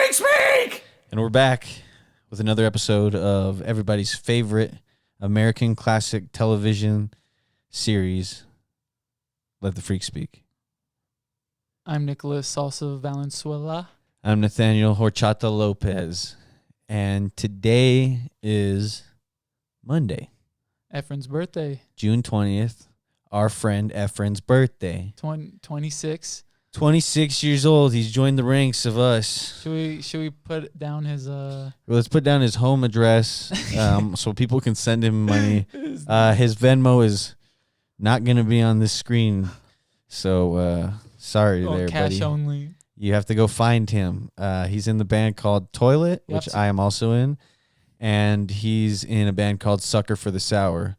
Freak Speak! And we're back with another episode of everybody's favorite American classic television series, Let the Freak Speak. I'm Nicholas Salsa Valenzuela. I'm Nathaniel Horchata Lopez. And today is Monday, Efren's birthday. June 20th, our friend Efren's birthday. 26. 26 years old. He's joined the ranks of us. Should we put down his Well, let's put down his home address so people can send him money. His Venmo is not going to be on this screen. So sorry there, cash buddy. only. You have to go find him. He's in the band called Toilet, Yep. which I am also in. And he's in a band called Sucker for the Sour,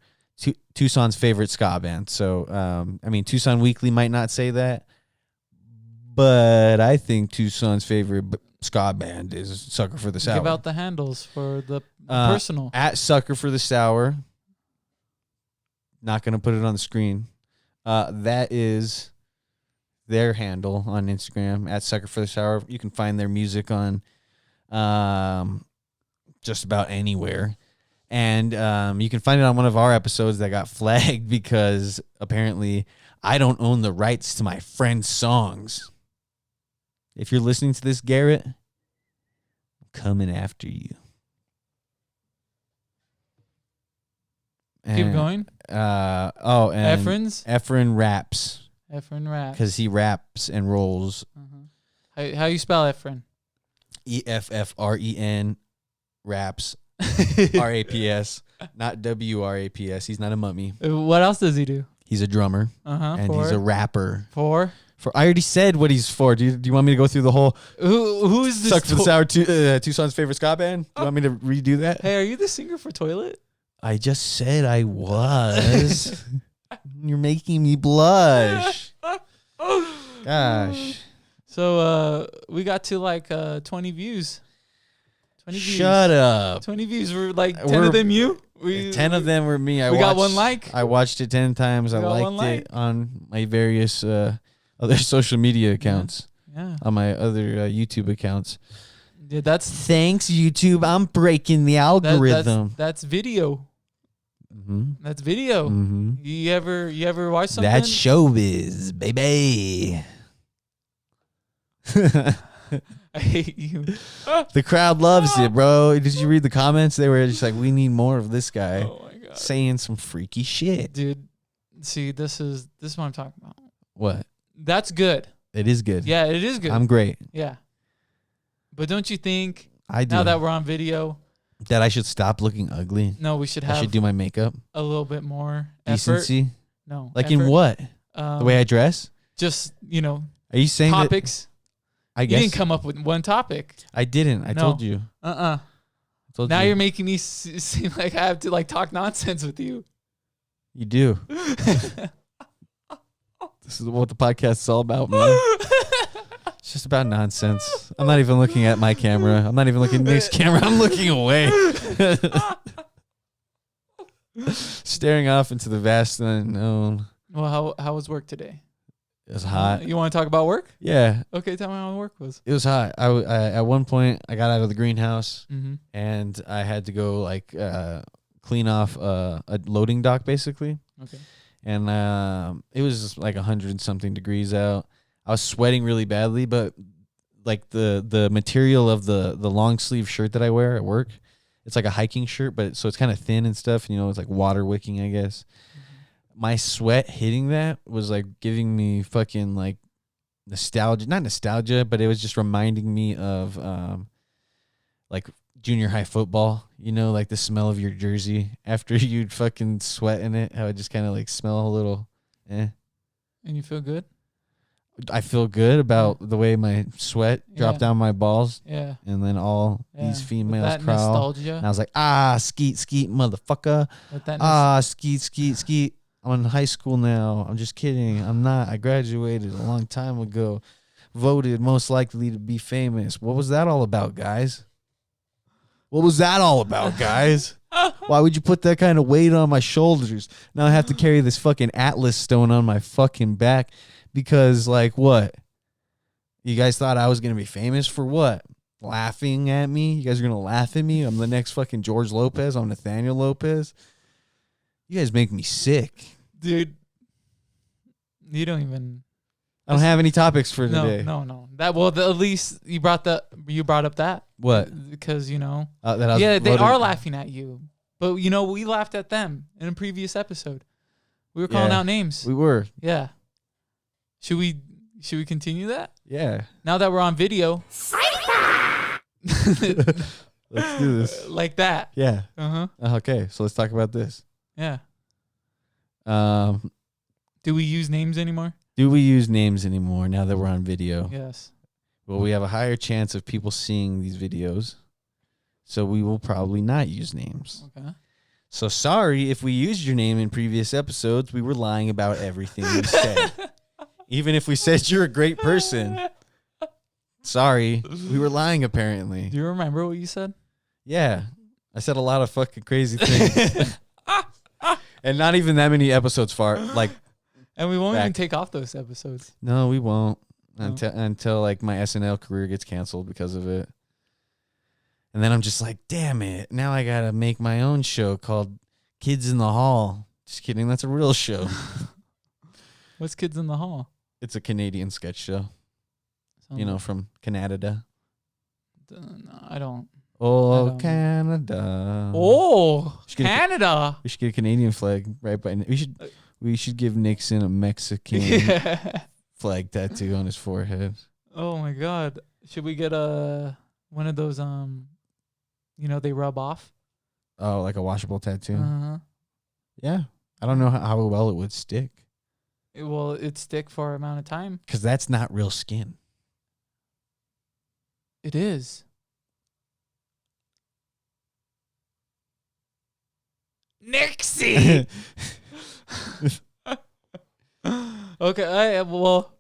Tucson's favorite ska band. So, Tucson Weekly might not say that, but I think Tucson's favorite ska band is Sucker for the Sour. Give out the handles for the personal. At Sucker for the Sour. Not going to put it on the screen. That is their handle on Instagram, at Sucker for the Sour. You can find their music on just about anywhere. And you can find it on one of our episodes that got flagged because apparently I don't own the rights to my friend's songs. If you're listening to this, Garrett, I'm coming after you. Keep going. And Efren raps. Efren raps. Because he raps and rolls. How you spell Efren? EFFREN raps. RAPS. Not WRAPS. He's not a mummy. What else does he do? He's a drummer. And he's a rapper. I already said what he's for. Do you want me to go through the whole Who is this? Suck for the Sour Tucson's favorite ska band? Do you want me to redo that? Hey, are you the singer for Toilet? I just said I was. You're making me blush. Gosh. So we got to like 20 views. 20 views. Shut up. 20 views. We're like 10 of them you? 10 of them were me. We got one like. I watched it 10 times. I liked it on my various other social media accounts. Yeah. On my other YouTube accounts. Yeah, that's thanks, YouTube. I'm breaking the algorithm. That's video. Mm-hmm. That's video. Mm-hmm. You ever watch something? That's showbiz, baby. I hate you. The crowd loves it, bro. Did you read the comments? They were just like, we need more of this guy. Oh my God. Saying some freaky shit. Dude, see, this is what I'm talking about. What? That's good. It is good. Yeah, it is good. I'm great. Yeah. But don't you think I do. Now that we're on video that I should stop looking ugly? No, we should have I should do my makeup. A little bit more decency. Effort. No. Like effort. in what? The way I dress? Just, Are you saying topics? I guess. You didn't come up with one topic. I didn't. I told you. I told now you're making me seem like I have to like talk nonsense with you. You do. This is what the podcast is all about, man. It's just about nonsense. I'm not even looking at my camera. I'm not even looking at Nick's camera. I'm looking away. Staring off into the vast unknown. Well, how was work today? It was hot. You want to talk about work? Yeah. Okay, tell me how work was. It was hot. I at one point I got out of the greenhouse and I had to go like clean off a loading dock basically. Okay. And it was like 100-something degrees out. I was sweating really badly, but like the material of the long sleeve shirt that I wear at work, it's like a hiking shirt, but so it's kind of thin and stuff. It's like water wicking, I guess. My sweat hitting that was like giving me fucking like nostalgia. Not nostalgia, but it was just reminding me of like junior high football. Like the smell of your jersey after you'd fucking sweat in it. How it just kind of like smell a little And you feel good? I feel good about the way my sweat dropped down my balls. Yeah. And then all these females crawl. Nostalgia. And I was like, skeet, skeet, motherfucker. Skeet, skeet, skeet. I'm in high school now. I'm just kidding. I'm not. I graduated a long time ago. Voted most likely to be famous. What was that all about, guys? What was that all about, guys? Why would you put that kind of weight on my shoulders? Now I have to carry this fucking Atlas stone on my fucking back because, like, what? You guys thought I was going to be famous for what? laughing at me. You guys are gonna laugh at me. I'm the next fucking George Lopez. I'm Nathaniel Lopez. You guys make me sick, dude. You don't even. I don't have any topics for today. No. At least you brought up that. What? Because you know. They are laughing at you, but you know we laughed at them in a previous episode. We were calling out names. We were. Yeah. Should we continue that? Yeah. Now that we're on video. Let's do this. Like that. Yeah. Uh-huh. Okay, so let's talk about this. Yeah. Do we use names anymore? Do we use names anymore now that we're on video? Yes. Well, we have a higher chance of people seeing these videos, so we will probably not use names. Okay. So sorry if we used your name in previous episodes. We were lying about everything we said. Even if we said you're a great person. Sorry. We were lying apparently. Do you remember what you said? Yeah. I said a lot of fucking crazy things. And not even that many episodes far. Like, and we won't even take off those episodes. No, we won't. Until like my SNL career gets canceled because of it. And then I'm just like, damn it. Now I got to make my own show called Kids in the Hall. Just kidding. That's a real show. What's Kids in the Hall? It's a Canadian sketch show. From Canada. No, I don't. Oh, Canada. Oh, Canada. We should get a Canadian flag right by. We should give Nixon a Mexican flag tattoo on his forehead. Oh my God! Should we get one of those they rub off? Oh, like a washable tattoo. Uh-huh. Yeah, I don't know how well it would stick. It'd stick for an amount of time. Because that's not real skin. It is. Nixie. Okay. What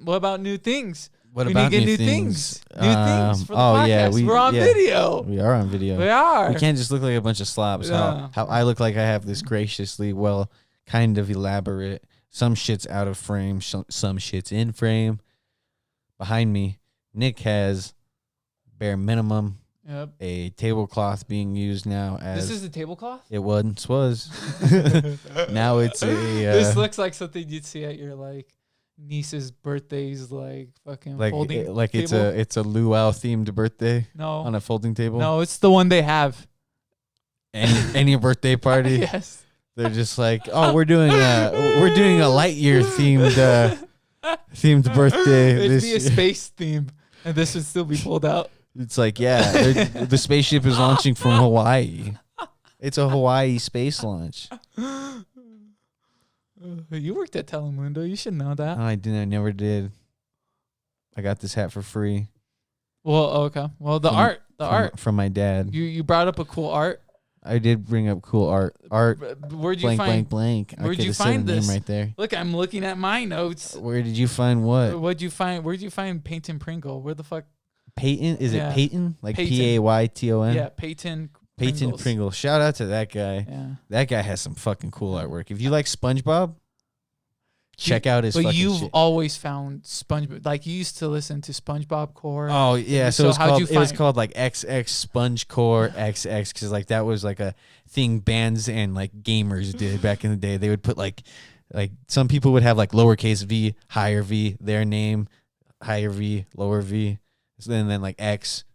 about new things? What we about need to get new things? New things for the podcast. Yeah, we're on video. We are on video. We are. We can't just look like a bunch of slobs. Yeah. How I look like I have this graciously kind of elaborate. Some shit's out of frame. Some shit's in frame. Behind me, Nick has bare minimum. Yep. A tablecloth being used now as... This is a tablecloth? It once was. Now it's a... this looks like something you'd see at your, niece's birthdays, fucking folding table. It's a luau themed birthday? No. On a folding table? No, it's the one they have. Any birthday party? Yes. They're just like, oh, we're doing a Lightyear themed birthday. It'd be a space theme, and this would still be pulled out. It's like, yeah, the spaceship is launching from Hawaii. It's a Hawaii space launch. You worked at Telemundo. You should know that. No, I didn't. I never did. I got this hat for free. Well, okay. Well, the art from my dad. You brought up a cool art. I did bring up cool art. Where'd you find? Blank. Where'd you find this? Name right there. Look, I'm looking at my notes. Where did you find what? Where'd you find Peyton Pringle? Where the fuck? Peyton? Is it Peyton? Like Peyton. Payton? Yeah, Peyton Pringle. Shout out to that guy. Yeah. That guy has some fucking cool artwork. If you like SpongeBob, check out his fucking shit. But you've always found SpongeBob. Like, you used to listen to SpongeBob Core. Oh, yeah. So it was called like XX Sponge Core XX because like that was like a thing bands and like gamers did back in the day. They would put like some people would have like lowercase v, higher v, their name, higher v, lower v. And then like X,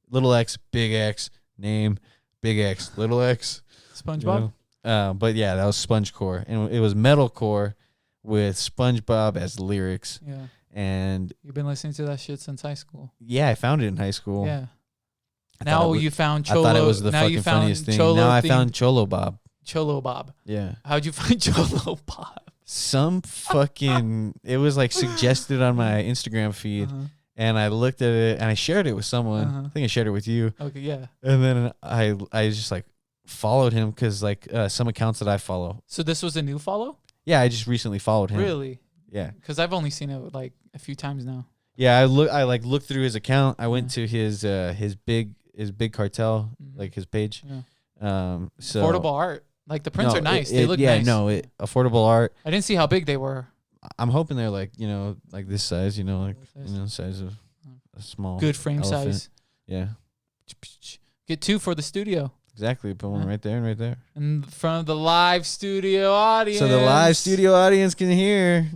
little X, big X, name, big X, little X. SpongeBob? But yeah, that was SpongeCore. And it was metalcore with SpongeBob as lyrics. Yeah. And you've been listening to that shit since high school. Yeah, I found it in high school. Yeah. Now you found Cholo. I thought it was the fucking funniest thing. Now I found Cholo Bob. Cholo Bob. Yeah. How'd you find Cholo Bob? Some fucking... It was like suggested on my Instagram feed. Uh-huh. And I looked at it and I shared it with someone. Uh-huh. I think I shared it with you. Okay, yeah. And then I just like followed him because like some accounts that I follow. So this was a new follow? Yeah, I just recently followed him. Really? Yeah. Because I've only seen it like a few times now. Yeah, I looked through his account. I went to his big cartel, like his page. Yeah. So affordable art. Like the prints are nice. They look nice. Yeah, affordable art. I didn't see how big they were. I'm hoping they're like, like this size, like size of a small good frame elephant. size. Yeah. Get 2 for the studio. Exactly. Put one right there and right there. In front of the live studio audience. So the live studio audience can hear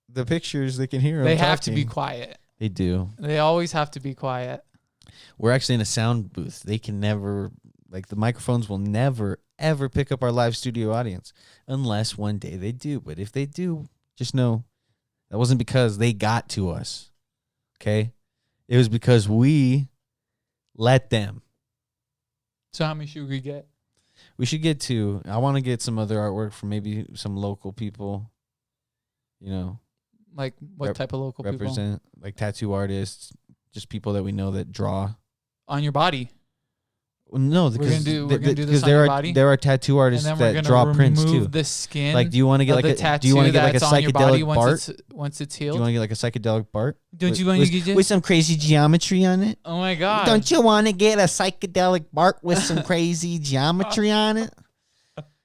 the pictures. They can hear them. They have to be quiet. They do. They always have to be quiet. We're actually in a sound booth. They can never, like, the microphones will never, ever pick up our live studio audience unless one day they do. But if they do, just know that wasn't because they got to us. Okay? It was because we let them. So how many should we get? We should get 2. I want to get some other artwork from maybe some local people. You know, Like what type of local represent, people? like tattoo artists, just people that we know that draw. On your body. Well, no, We're gonna do this on there your are body? there are tattoo artists And then we're that gonna draw prints too. remove the skin. Like, do you want to get like the a tattoo do you want to get like a that's on your body psychedelic Bart? once it's Do healed? you want to get like a psychedelic Bart? Don't you want to get with some crazy geometry on it? Oh my god! Don't you want to get a psychedelic Bart with some crazy geometry on it?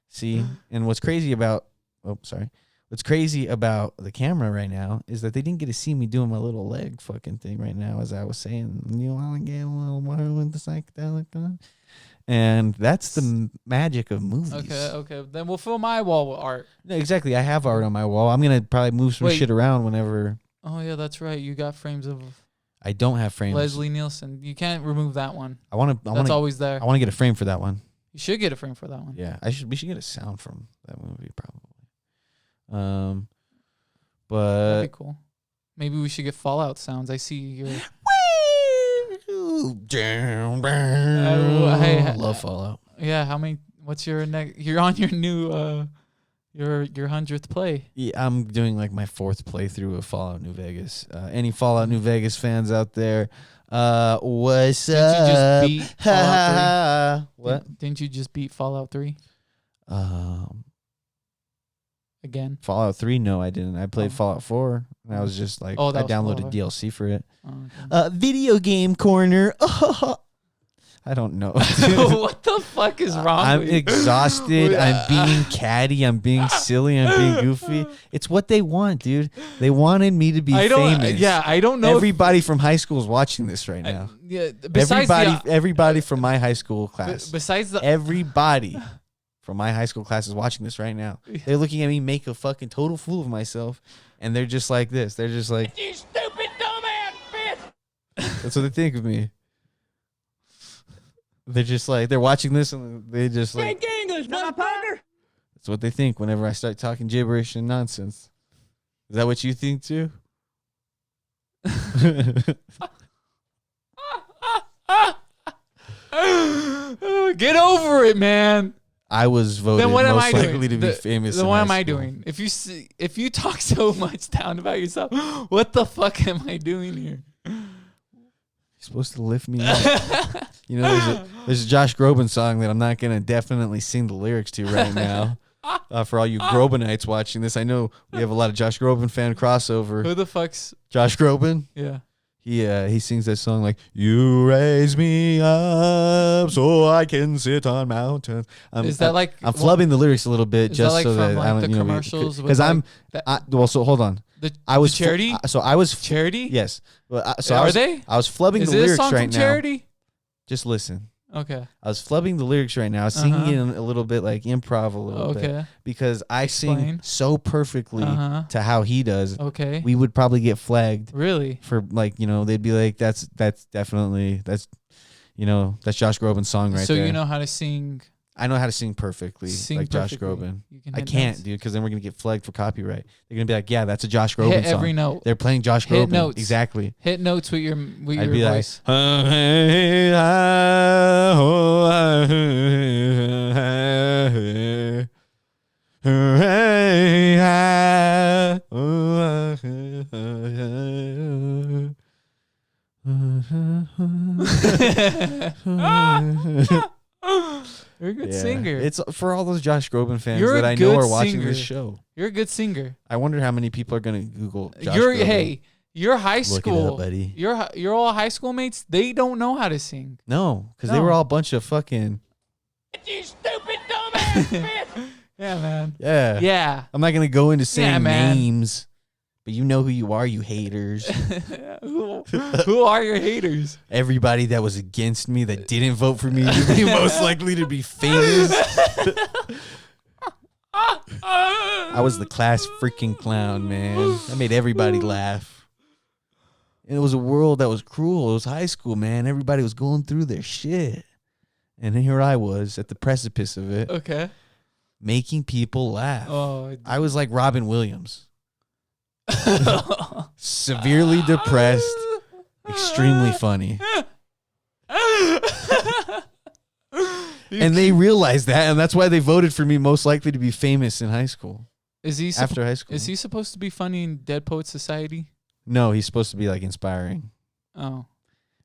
See, and what's crazy about what's crazy about the camera right now is that they didn't get to see me doing my little leg fucking thing right now, as I was saying. You want to get a little more with the psychedelic on? And that's the magic of movies. Okay. Then we'll fill my wall with art. No, exactly. I have art on my wall. I'm gonna probably move some shit around whenever. Oh yeah, that's right. You got frames of I don't have frames. Leslie Nielsen. You can't remove that one. I want to. That's always there. I want to get a frame for that one. You should get a frame for that one. Yeah, we should get a sound from that movie probably. But That'd be cool. Maybe we should get Fallout sounds. I see your. I love Fallout. Yeah. How many? What's your next? You're on your new your 100th play. Yeah, I'm doing like my 4th playthrough of Fallout New Vegas. Any Fallout New Vegas fans out there? What's Didn't you just beat Fallout 3? What? Didn't you just beat Fallout 3? Again? Fallout 3? No, I didn't. I played Fallout 4, and I was just like, I downloaded DLC for it. Okay. Video game corner. I don't know. What the fuck is wrong I'm with you? exhausted. I'm being catty. I'm being silly. I'm being goofy. It's what they want, dude. They wanted me to be famous. Yeah, I don't know. Everybody from high school is watching this right now. Everybody from my high school class. Everybody from my high school class is watching this right now. They're looking at me make a fucking total fool of myself, and they're just like this. They're just like, "You stupid dumbass bitch." That's what they think of me. They're just like, they're watching this and they just like, English, motherfucker. That's what they think whenever I start talking gibberish and nonsense. Is that what you think too? Get over it, man. I was voted then what am most I likely doing? to be famous. Then in what high am I school. doing? If you talk so much down about yourself, what the fuck am I doing here? You're supposed to lift me up. You know, there's a Josh Groban song that I'm not gonna definitely sing the lyrics to right now. For all you Grobanites watching this, I know we have a lot of Josh Groban fan crossover. Who the fuck's Josh Groban? Yeah. He sings that song like, "You raise me up so I can sit on mountains." Is that like I'm flubbing the lyrics a little bit just that like so from that like I don't, the you know, commercials? because so hold on. I was charity. I was Charity. Yes. Well, they? I was flubbing Is the this lyrics song right from now. Charity? Just listen. Okay. I was flubbing the lyrics right now. I was singing it a little bit like improv a little bit because I sing so perfectly to how he does. Okay. We would probably get flagged. Really? For like, you know, they'd be like, that's definitely that's Josh Groban's song right there. So you know how to sing. I know how to sing perfectly, like Josh Groban. I can't, dude, because then we're gonna get flagged for copyright. They're gonna be like, yeah, that's a Josh Groban Hit song. every note. They're playing Josh Groban. Notes. Exactly. Hit notes with your I'd be voice. You're a good singer. It's for all those Josh Groban fans You're that I know are watching this show. You're a good singer. I wonder how many people are gonna Google Josh Groban. Hey, your high school, Look it up, buddy. Your all high school mates, they don't know how to sing. No, because they were all a bunch of fucking. You stupid dumbass bitch. Yeah, man. Yeah. Yeah. I'm not gonna go into saying names, But you know who you are, you haters. Who are your haters? Everybody that was against me, that didn't vote for me, you'd be most likely to be famous. I was the class freaking clown, man. I made everybody laugh. And it was a world that was cruel. It was high school, man. Everybody was going through their shit. And here I was at the precipice of it. Okay. Making people laugh. Oh, I was like Robin Williams. Severely depressed, extremely funny. And they realized that, and that's why they voted for me most likely to be famous in high school. Is he after high school? Is he supposed to be funny in Dead Poets Society? No, he's supposed to be like inspiring. Oh.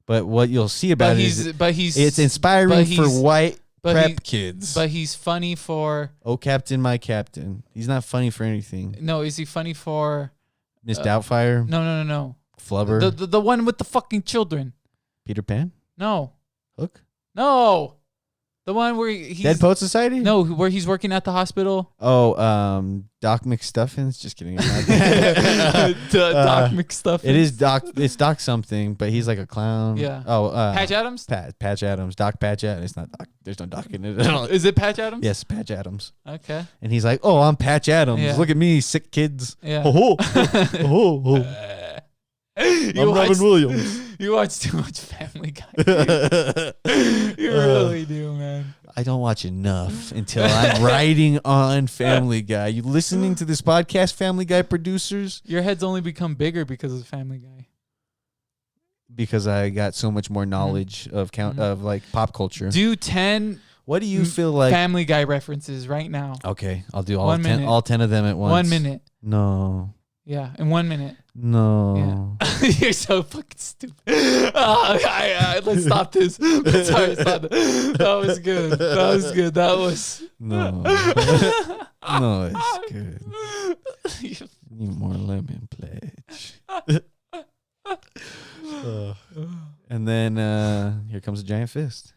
But what you'll see about it's inspiring for white prep kids. But he's funny for Oh, Captain, my captain. He's not funny for anything. No, is he funny for Miss Doubtfire? No. Flubber? The one with the fucking children. Peter Pan? No. Hook? No. The one where he's Dead Poet Society? No, where he's working at the hospital. Oh, Doc McStuffins. Just kidding. Doc McStuffins. It is Doc. It's Doc something, but he's like a clown. Yeah. Oh, Patch Adams. Patch Adams. Doc Patch Adams. It's not Doc. There's no Doc in it at all. Is it Patch Adams? Yes, Patch Adams. Okay. And he's like, "Oh, I'm Patch Adams. Yeah. Look at me, sick kids. Yeah. Oh, oh, oh. I'm Robin Williams. You watch too much Family Guy. You really do, man. I don't watch enough until I'm writing on Family Guy. You listening to this podcast, Family Guy producers? Your head's only become bigger because of Family Guy. Because I got so much more knowledge of like pop culture. Do 10 What do you feel like? Family Guy references right now. Okay, I'll do all 1 minute. all 10 of them at once. 1 minute. No. Yeah, in 1 minute. No. Yeah. You're so fucking stupid. Let's stop this. Sorry, stop this. That was good. That was No. No, it's good. Need more lemon pledge. And then here comes a giant fist.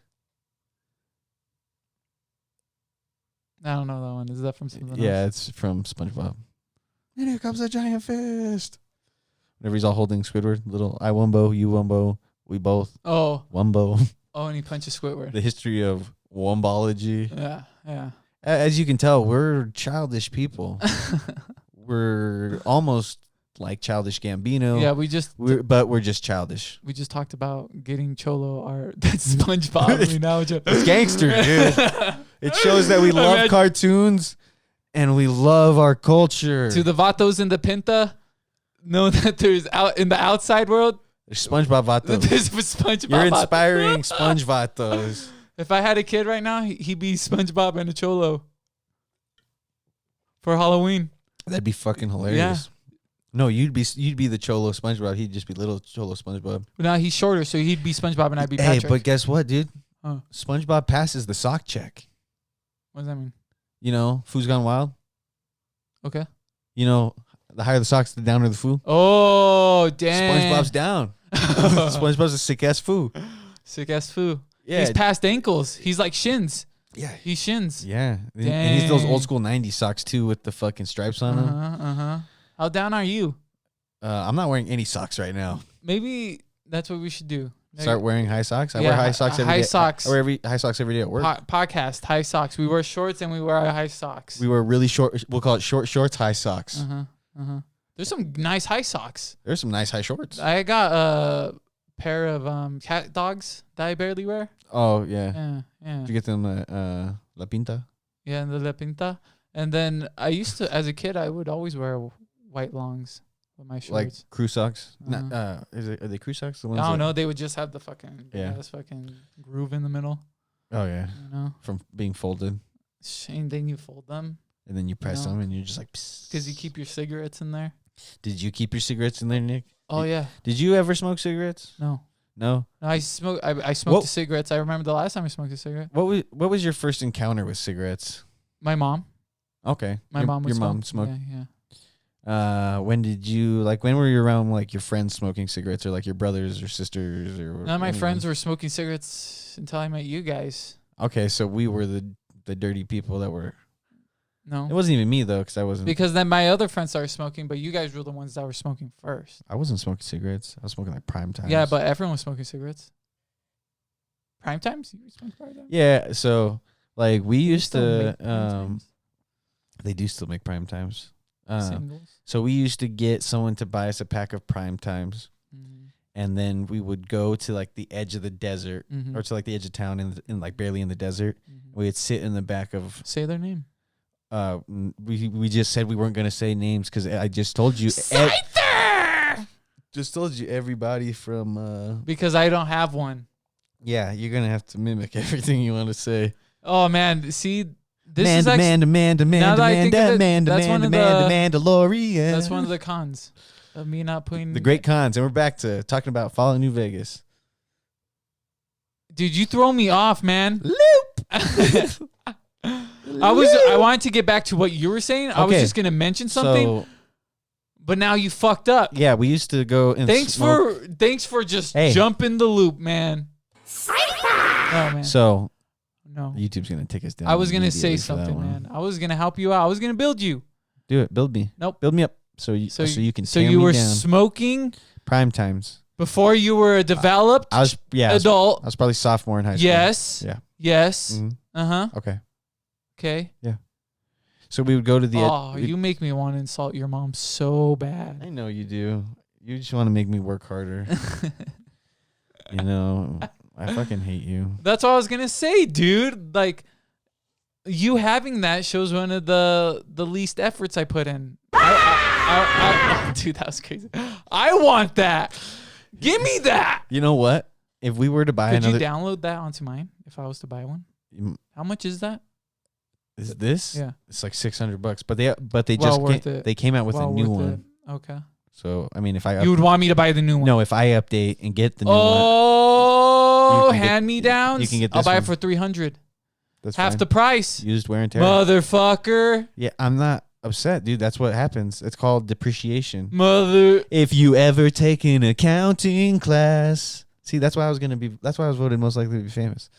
I don't know that one. Is that from something Yeah, else? it's from SpongeBob. And here comes a giant fist. Whenever he's all holding Squidward, little I wumbo, you wumbo, we both Oh, wumbo. and he punches Squidward. The history of wombology. Yeah. As you can tell, we're childish people. We're almost like Childish Gambino. Yeah, but we're just childish. we just talked about getting Cholo art. That's SpongeBob. It's gangster, dude. It shows that we love cartoons and we love our culture. To the Vatos and the Pinta, know that there's out in the outside world. There's SpongeBob Vatos. There's SpongeBob. You're Vatos. inspiring Sponge Vatos. If I had a kid right now, he'd be SpongeBob and a Cholo for Halloween. That'd be fucking hilarious. Yeah. No, you'd be the Cholo SpongeBob. He'd just be little Cholo SpongeBob. But now he's shorter, so he'd be SpongeBob and I'd be Hey, Patrick. but guess what, dude? Huh. SpongeBob passes the sock check. What does that mean? You know, Foo's Gone Wild. Okay. You know, the higher the socks, the downer the foo. Oh, damn. SpongeBob's down. SpongeBob's a sick ass foo. Sick ass foo. Yeah. He's past ankles. He's like shins. Yeah. He's shins. Yeah. And he's those Dang. old school 90s socks too with the fucking stripes on them. How down are you? I'm not wearing any socks right now. Maybe that's what we should do. Start wearing high socks? I Yeah, wear high socks every day. high socks. I wear high socks every day at work. Podcast, high socks. We wear shorts and we wear our high socks. We wear really short, we'll call it short shorts, high socks. There's some nice high socks. There's some nice high shorts. I got a pair of cat dogs that I barely wear. Oh, yeah. Yeah. Did you get them La Pinta? Yeah, and the La Pinta. And then I used to, as a kid, I would always wear white longs with my shorts. Like crew socks? Are they crew socks? The ones I don't know. They would just have the fucking this fucking groove in the middle. Oh, yeah. You know? From being folded. And then you fold them. And then you press No. them and you're just like, Because you keep your cigarettes in there. Did you keep your cigarettes in there, Nick? Oh, yeah. Did you ever smoke cigarettes? No. No? No, I smoked the cigarettes. I remember the last time I smoked a cigarette. What was your first encounter with cigarettes? My mom. Okay. My mom would your smoke. mom smoked. Yeah. When did you when were you around like your friends smoking cigarettes or like your brothers or sisters or None of my anyone? friends were smoking cigarettes until I met you guys. Okay, so we were the dirty people that were No. It wasn't even me though, because I wasn't. Because then my other friends started smoking, but you guys were the ones that were smoking first. I wasn't smoking cigarettes. I was smoking like prime times. Yeah, but everyone was smoking cigarettes. Prime times? You were smoking prime times? Yeah, so like we used still make to prime times? they do still make prime times. Singles. So we used to get someone to buy us a pack of prime times, Mm-hmm. and then we would go to like the edge of the desert Mm-hmm. or to like the edge of town in like barely in the desert. Mm-hmm. We'd sit in the back of Say their name. we just said we weren't gonna say names because I just told you just told you everybody from Because I don't have one. yeah, you're gonna have to mimic everything you want to say. Oh man, see, this is actually Mandalorian. that's one of the cons of me not putting the great cons, and we're back to talking about Fallout New Vegas. Dude, you throw me off, man. Loop. I wanted to get back to what you were saying. I was Okay. just gonna mention something, So but now you fucked up. yeah, we used to go and Thanks for just jumping the loop, man. Oh man. So No. YouTube's gonna take us down. I was gonna say immediately for that something, one. man. I was gonna help you out. I was gonna build you. Do it. Build me. Nope. Build me up. So you can. So tear you me were down. smoking Prime times. before you were a developed I was adult. I was probably sophomore in high school. Yes. Yeah. Yes. Mhm. Uh-huh. Okay. Okay. So we would go to the. Oh, you make me want to insult your mom so I bad. know you do. You just want to make me work harder. You know, I fucking hate you. That's what I was gonna say, dude. Like, you having that shows one of the least efforts I put in. Dude, that was crazy. I want that. Give me that. You know what? If we were to buy Could another, you download that onto mine if I was to buy one? How much is that? is this? Yeah. It's like $600, but they Well just worth came, it. they came out with a Well new worth one. it. Okay. So I mean, if I You would want me to buy the new one? no, if I update and get the new one, Oh, You can get- hand me downs. you can get I'll this buy one. it for $300. that's Half fine. the price. Used wear and tear. Motherfucker. Yeah, I'm not upset, dude. That's what happens. It's called depreciation. Mother. If you ever take an accounting class, see, that's why I was voted most likely to be famous.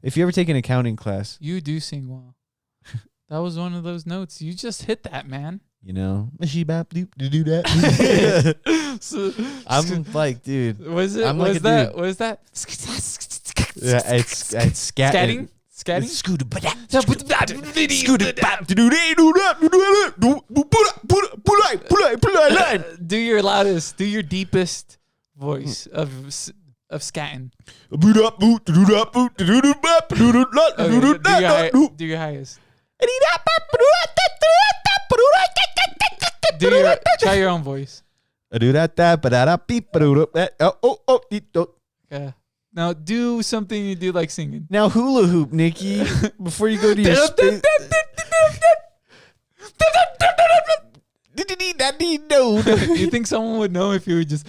If you ever take an accounting class, You do sing well. That was one of those notes. You just hit that, man. you know, she bap doop to do that. So, I'm like, dude. was it? I'm like Was a that? dude. Was that? Yeah, it's Scatting. Scatting. It's scooter, but Do your loudest. Do your deepest voice of scatting. Okay, do your highest. Try your own voice. Yeah. Now do something you do like singing. Now hula hoop, Nikki, before you go to your space. You think someone would know if you were just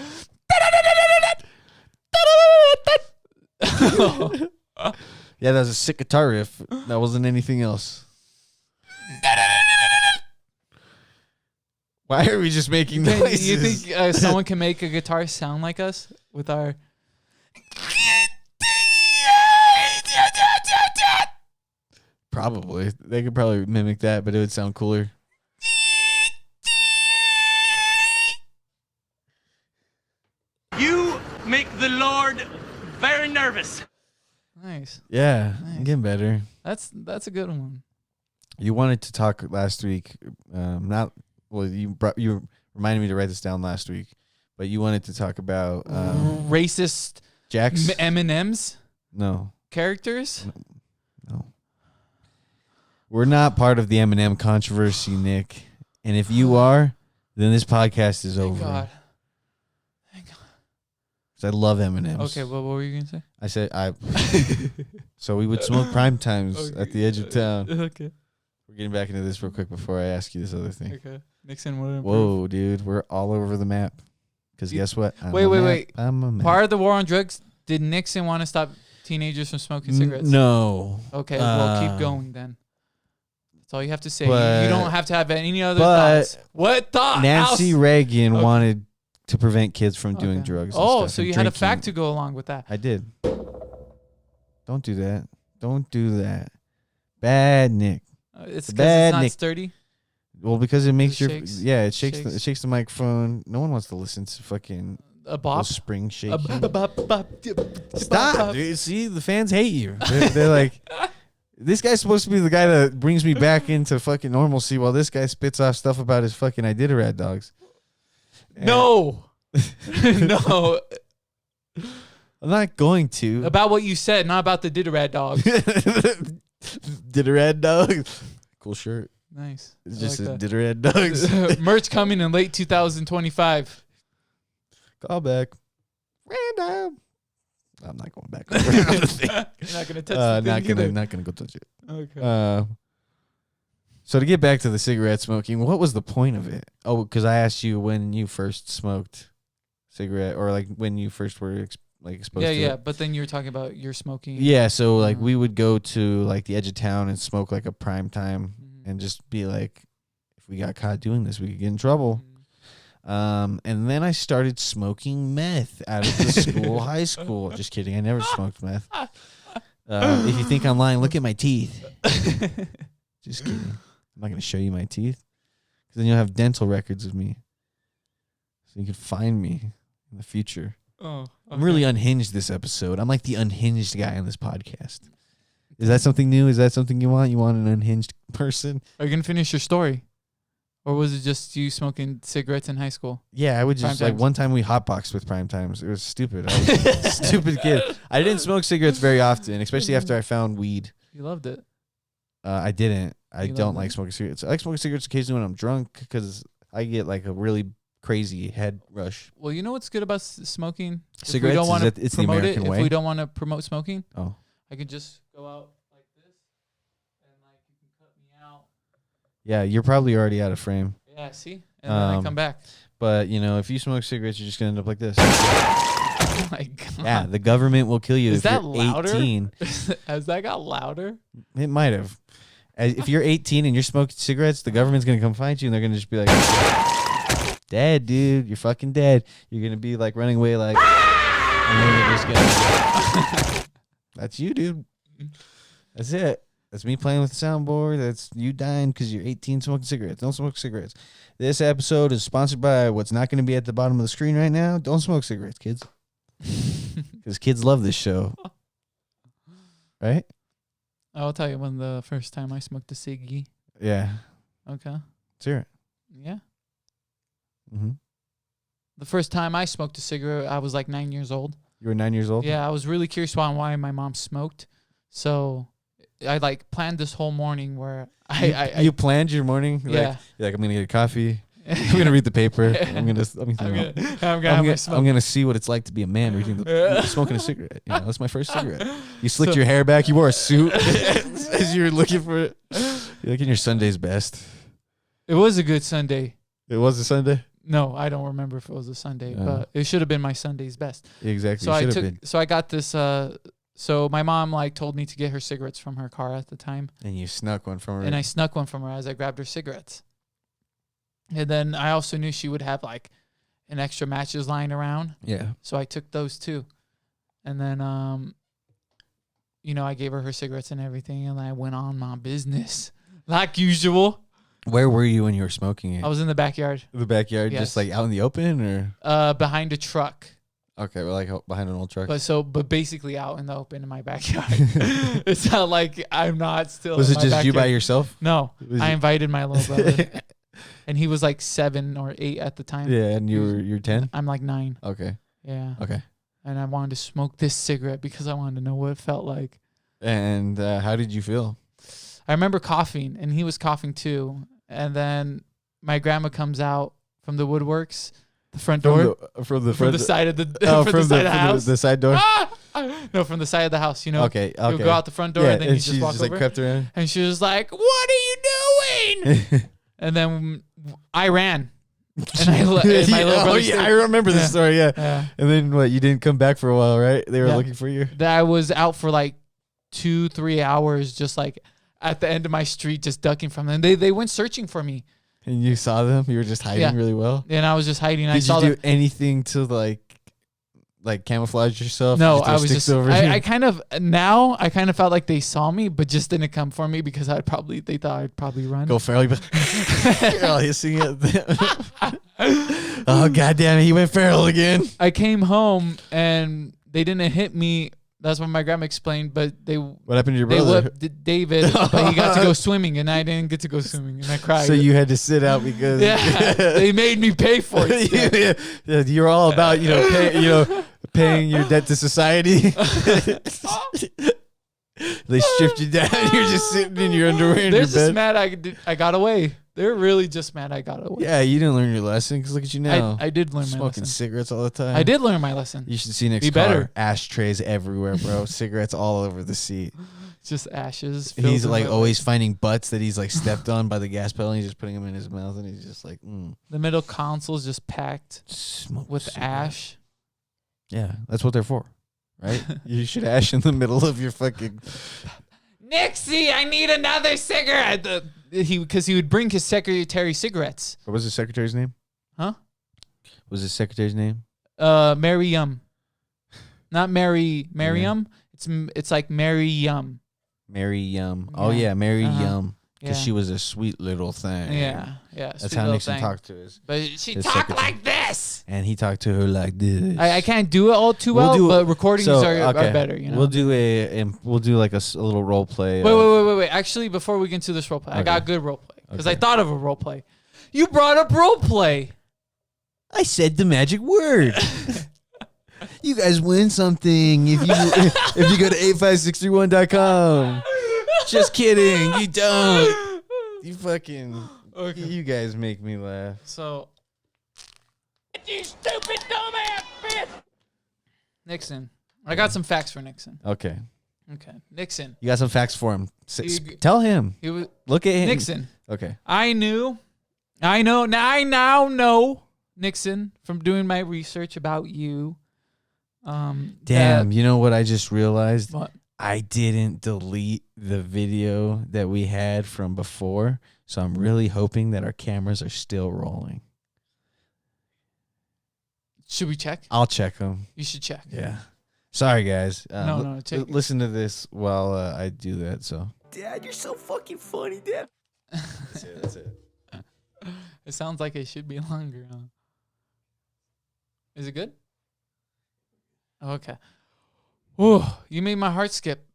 Yeah, that was a sick guitar riff. That wasn't anything else. Why are we just making noises? You think someone can make a guitar sound like us with our Probably. They could probably mimic that, but it would sound cooler. You make the Lord very nervous. nice. Yeah, Nice. I'm getting better. That's a good one. You wanted to talk last week. You reminded me to write this down last week, but you wanted to talk about Racist Jax. M&M's No, characters. no. We're not part of the Eminem controversy, Nick. And if you are, then this podcast is Thank over. God. 'Cause I love M&M's. Okay, well, what were you gonna say? I said So we would smoke prime times at the edge of town. Okay. We're getting back into this real quick before I ask you this other thing. Okay. Nixon would improve. Whoa, dude, we're all over the map. Because guess what? I'm Wait, a wait, map. wait. I'm a map. Part of the war on drugs. Did Nixon want to stop teenagers from smoking cigarettes? No. Okay, well, keep going then. That's all you have to say. But- You don't have to have any other but thoughts. What thought? Nancy else? Reagan Okay. wanted to prevent kids from doing Okay. drugs. and Oh, stuff so and you had a drinking. fact to go along with that. I did. Don't do that. Don't do that. Bad Nick. It's because Bad it's not Nick. sturdy. Well, because it makes It your shakes? it shakes Shakes. it shakes the microphone. No one wants to listen to fucking A bop. those spring A shaking. bop, bop, Stop, bop. dude. See, the fans hate you. They're like, this guy's supposed to be the guy that brings me back into fucking normalcy, while this guy spits off stuff about his fucking Iditarod dogs. And No. No. I'm not going to. About what you said, not about the Diderad dogs. Diderad dogs. Cool shirt. Nice. It's I just like a that. Diderad dogs. Merch coming in late 2025. Call back. Random. I'm not going back. Over the thing. You're not gonna touch the thing either. Not gonna go touch it. Okay. So to get back to the cigarette smoking, what was the point of it? Oh, because I asked you when you first smoked cigarette, or like when you first were exposed to Yeah. it. But then you were talking about your smoking. Yeah, so like Mhm. we would go to like the edge of town and smoke like a prime time Mhm. and just be like, if we got caught doing this, we could get in trouble. Mhm. And then I started smoking meth out of the school, high school. Just kidding. I never smoked meth. If you think I'm lying, look at my teeth. Just kidding. I'm not going to show you my teeth, because then you'll have dental records of me, so you can find me in the future. Oh, I'm really unhinged this episode. I'm like the unhinged guy on this podcast. Is that something new? Is that something you want? You want an unhinged person? Are you gonna finish your story, or was it just you smoking cigarettes in high school? Yeah, I would just Prime like times. one time we hotboxed with prime times. It was stupid. I was a stupid kid. I didn't smoke cigarettes very often, especially after I found weed. You loved it. I didn't. I You don't love like it? smoking cigarettes. I like smoking cigarettes occasionally when I'm drunk, because I get like a really crazy head rush. Well, you know what's good about smoking? Cigarettes, If we don't want it's to the promote American it, way. if we don't want to promote smoking, Oh, I could just go out like this, and like you can cut me out. yeah, you're probably already out of frame. Yeah, see, and then I Um, come back. But you know, if you smoke cigarettes, you're just gonna end up like this. Oh my god. Yeah, the government will kill you Is if that you're louder? 18. Has that got louder? It might have. If you're 18 and you're smoking cigarettes, the government's gonna come find you, and they're gonna just be like, "Dead, dude. You're fucking dead." You're gonna be like running away, like, and then they're just gonna. That's you, dude. That's it. That's me playing with the soundboard. That's you dying because you're 18 smoking cigarettes. Don't smoke cigarettes. This episode is sponsored by what's not going to be at the bottom of the screen right now. Don't smoke cigarettes, kids. Because kids love this show. Right? I'll tell you when the first time I smoked a ciggy. Yeah. Okay. Let's hear it. Yeah. Mm-hmm. The first time I smoked a cigarette, I was like 9 years old. You were 9 years old? Yeah, I was really curious why my mom smoked. So I like planned this whole morning where You planned your morning? Yeah. You're like, I'm going to get a coffee. I'm going to read the paper. I'm going to see what it's like to be a man reading smoking a cigarette. You know, that's my first cigarette. You slicked So- your hair back. You wore a suit as you were looking for it. You're like in your Sunday's best. It was a good Sunday. It was a Sunday? No, I don't remember if it was a Sunday, but it should have been my Sunday's best. Exactly. So It should have been. so I got this. So my mom like told me to get her cigarettes from her car at the time, And you snuck one from her. and I snuck one from her as I grabbed her cigarettes. And then I also knew she would have like an extra matches lying around, Yeah. so I took those too. And then you know, I gave her cigarettes and everything, and I went on my business like usual. Where were you when you were smoking it? I was in the backyard, In the backyard, Yes. just like out in the open, or behind a truck. okay, well, like behind an old truck. But basically out in the open in my backyard. It's not like I'm not still. Was in it my just you by backyard. yourself? No, Was I it- invited my little brother, and he was like 7 or 8 at the time. Yeah, and you're 10. I'm like 9. Okay, Yeah, okay. and I wanted to smoke this cigarette because I wanted to know what it felt like. And how did you feel? I remember coughing, and he was coughing too. And then my grandma comes out from the woodworks, the front door, From the from the side of the Oh, from the side of the house. the side door. Ah! No, from the side of the house. You know, Okay, you'll okay. go out the front door, Yeah, and then you and just she's walk just over. like crept around. And she was like, "What are you doing?" And then I ran, and my little brother I remember this Yeah. story. Yeah. Yeah. And then what? You didn't come back for a while, right? They were Yeah. looking for you. That I was out for like 2-3 hours, just like at the end of my street, just ducking from them. They went searching for me, And you saw them. You were just hiding Yeah. really well. and I was just hiding. I Did saw you do them. anything to like like camouflage yourself? No, You throw I was sticks just. over I you? kind of felt like they saw me, but just didn't come for me because they thought I'd probably run. Go feral. You're all hissing it. Oh goddamn it! He went feral again. I came home and they didn't hit me. That's what my grandma explained. But What happened to your they brother? whipped David, but he got to go swimming, and I didn't get to go swimming, and I cried. So you had to sit out because they made me pay for it. You're all about paying your debt to society. They stripped you down. You're just sitting in your underwear in They're your just bed. mad I got away. They're really just mad I got away. Yeah, you didn't learn your lesson because look at you now. I did learn my Smoking lesson. cigarettes all the time. I did learn my lesson. You should see next Be car. better. Ashtrays everywhere, bro. Cigarettes all over the seat. Just ashes. He's filled like in always finding butts that he's like stepped on by the gas pedal. And he's just putting them in his mouth, and he's just like, the middle console's just packed smoke with cigarette. ash. Yeah, that's what they're for, right? You should ash in the middle of your fucking. Nixie, I need another cigarette. Because he would bring his secretary cigarettes. What was his secretary's name? Huh? What was his secretary's name? Maryam. Not Maryam. It's like Maryam. Mary Yum. Oh Yeah. yeah, Mary Uh-huh. Yum. Because Yeah. she was a sweet little thing. Yeah. That's sweet how little Nixon thing. talked to his. But she his talked secretary. like this. And he talked to her like this. I can't do it all too We'll well, do- but recordings So, are okay. better. You know. We'll do like a little role play. Wait. Actually, before we get into this role play, I got a good role play because I thought of a role play. You brought up role play. I said the magic word. You guys win something if you go to 85631.com. Just kidding. You don't. You fucking. Okay. You guys make me laugh. So You stupid dumbass bitch! Nixon, I got some facts for Nixon. Okay. Okay, Nixon. You got some facts for him. You- Tell him. He was Look at him. Nixon. Okay. I now know Nixon from doing my research about you. Damn. You know what I just realized? What? I didn't delete the video that we had from before. So I'm really hoping that our cameras are still rolling. Should we check? I'll check them. You should check. Yeah. Sorry, guys. No, check. Listen to this while I do that. So Dad, you're so fucking funny, Dad. that's it. It sounds like it should be longer. Huh? Is it good? Okay. Ooh, you made my heart skip.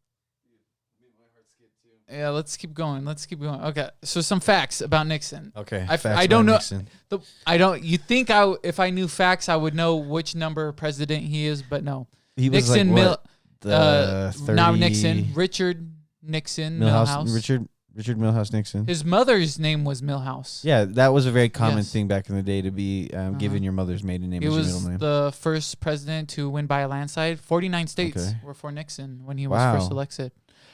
Yeah, let's keep going. Okay, so some facts about Nixon. Okay. I don't know. Nixon. You think if I knew facts, I would know which number president he is, but no. He was Nixon, like what? The 30 now Nixon, Richard Nixon, Milhouse. Richard Milhouse Nixon. His mother's name was Milhouse. Yeah, that was a very common Yes. thing back in the day to be given your mother's maiden name He as your was middle name. the first president to win by a landslide. 49 states Okay. were for Nixon when he was Wow. first elected.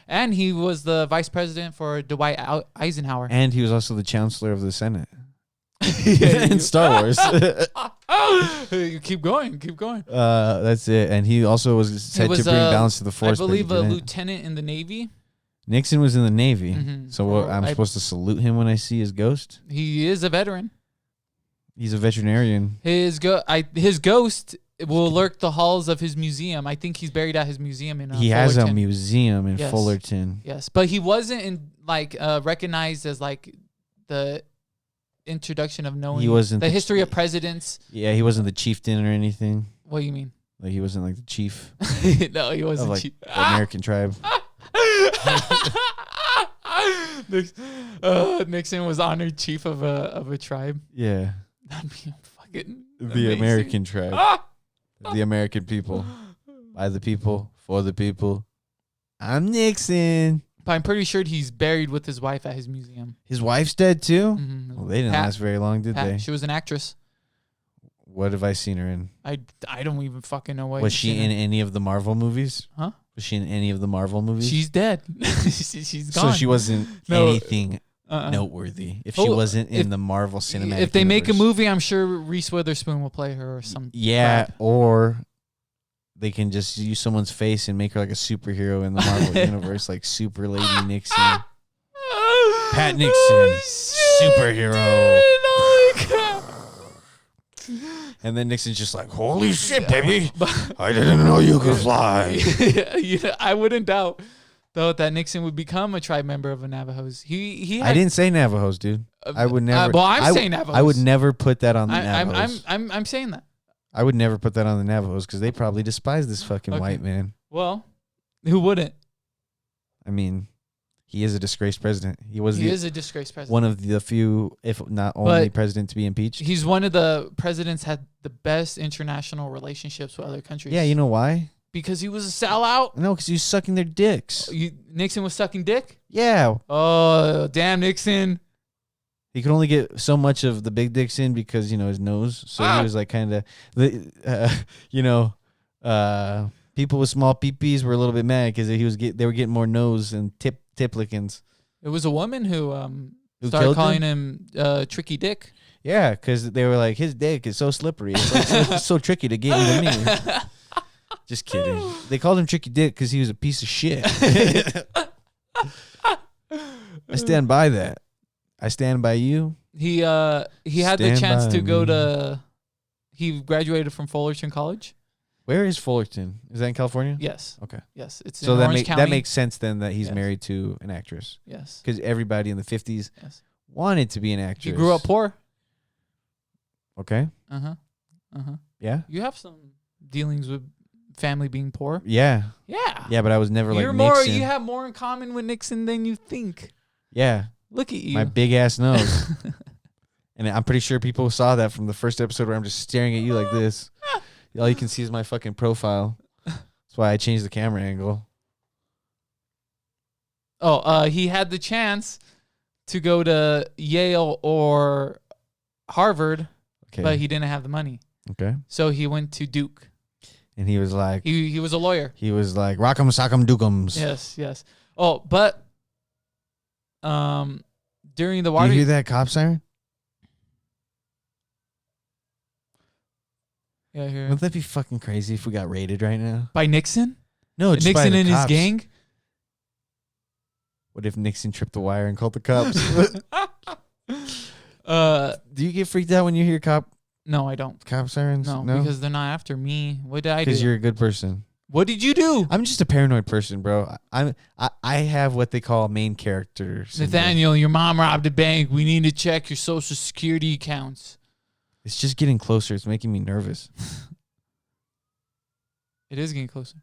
And he was the vice president for Dwight Eisenhower. And he was also the chancellor of the Senate. In Star Wars. You keep going. That's it. And he also was said was to bring a- balance to the I force. but he believe a didn't. lieutenant in the Navy. Nixon was in the Navy. Mhm. So what, I'm I- supposed to salute him when I see his ghost? He is a veteran. He's a veterinarian. His ghost will lurk the halls of his museum. I think he's buried at his museum in He has a Fullerton. museum in Yes. Fullerton. Yes, but he wasn't recognized as like the introduction of knowing He wasn't the the- history of presidents. Yeah, he wasn't the chieftain or anything. What do you mean? Like he wasn't like the chief No, he of wasn't. like the American tribe. Nixon was honored chief of a tribe. Yeah, That'd be fucking the amazing. American tribe, the American people, by the people, for the people. I'm Nixon. But I'm pretty sure he's buried with his wife at his museum. His wife's dead too. Mhm. Well, they didn't Pat- last very long, did Pat, they? She was an actress. What have I seen her in? I don't even fucking know what. Was she in any of the Marvel movies? Huh? Was she in any of the Marvel movies? She's dead. She's so gone. she wasn't No. anything Uh-uh. noteworthy. If she Oh, wasn't in if- the Marvel Cinematic If they make a Universe. movie, I'm sure Reese Witherspoon will play her or some. Yeah, crap. or they can just use someone's face and make her like a superhero in the Marvel universe, like Super Lady Nixon. Pat Nixon, superhero. Dude, holy crap. And then Nixon's just like, holy shit, baby. I didn't know you could fly. Yeah, I wouldn't doubt, though, that Nixon would become a tribe member of the Navajos. I didn't say Navajos, dude. I would never. Well, I'm saying Navajos. I would never put that on the Navajos. I'm saying that. I would never put that on the Navajos because they probably despise this fucking white man. Well, who wouldn't? I mean, he is a disgraced president. He is a disgraced president. One of the few, if not only, president to be impeached. He's one of the presidents had the best international relationships with other countries. Yeah, you know why? Because he was a sellout. No, because he was sucking their dicks. Nixon was sucking dick? Yeah. Oh, damn, Nixon. He could only get so much of the big dicks in because, his nose. So he was like kind of, people with small peepees were a little bit mad because they were getting more nose and tip lickings. It was a woman who started killed calling him Tricky Dick. Yeah, because they were like, his dick is so slippery. It's so tricky to get into me. Just kidding. They called him Tricky Dick because he was a piece of shit. I stand by that. I stand by you. He had the chance to go to. He graduated from Fullerton College. Where is Fullerton? Is that in California? Yes. Okay. Yes, it's so in Orange County. That makes sense then that he's married to an actress. Yes. Because everybody in the 50s wanted to be an actress. He grew up poor. Okay. Yeah. You have some dealings with family being poor. Yeah. Yeah. Yeah, but I was never like Nixon. You have more in common with Nixon than you think. Yeah. Look at you. My big ass nose. And I'm pretty sure people saw that from the first episode where I'm just staring at you like this. All you can see is my fucking profile. That's why I changed the camera angle. Oh, he had the chance to go to Yale or Harvard, but he didn't have the money. Okay. So he went to Duke. And he was like... He was a lawyer. He was like, rock'em sock'em dook'ems. Yes. Oh, but during the water... Do you hear that cop siren? Yeah, I hear it. Wouldn't that be fucking crazy if we got raided right now? By Nixon? No, just by Nixon the and cops. his gang? What if Nixon tripped the wire and called the cops? Do you get freaked out when you hear cop No, I don't. Cop sirens? No, because they're not after me. What did I do? Because you're a good person. What did you do? I'm just a paranoid person, bro. I have what they call main character syndrome. Nathaniel, your mom robbed a bank. We need to check your social security accounts. It's just getting closer. It's making me nervous. It is getting closer.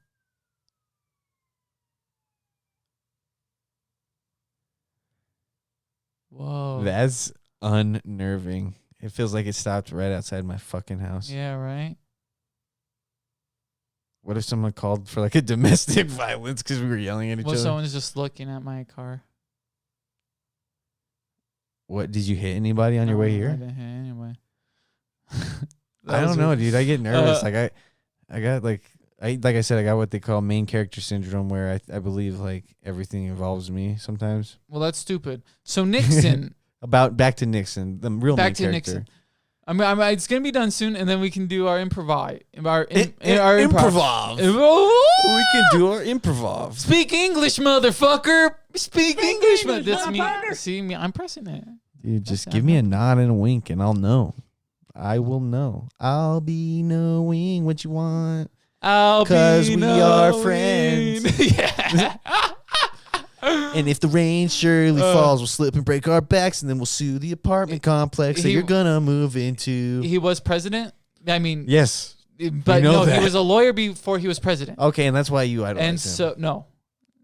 Whoa. That's unnerving. It feels like it stopped right outside my fucking house. Yeah, right? What if someone called for like a domestic violence because we were yelling at each Well, other? someone's just looking at my car. What, did you hit anybody on your way here? I didn't hit anyway. I don't know, dude. I get nervous. I got like I said, I got what they call main character syndrome, where I believe like everything involves me sometimes. Well, that's stupid. So Nixon. Back to Nixon, the real main character. Nixon. It's gonna be done soon, and then we can do our improv. Our improv. We can do our improv. Speak English, motherfucker. Speak English, that's me. See me? I'm pressing it. Dude, just give me a nod and a wink, and I'll know. I will know. I'll be knowing what you want. Because we are friends. Yeah. And if the rain surely falls, we'll slip and break our backs, and then we'll sue the apartment complex that you're gonna move into. He was president. I mean, yes, but no, he was a lawyer before he was president. Okay, and that's why you idolize and so him. no.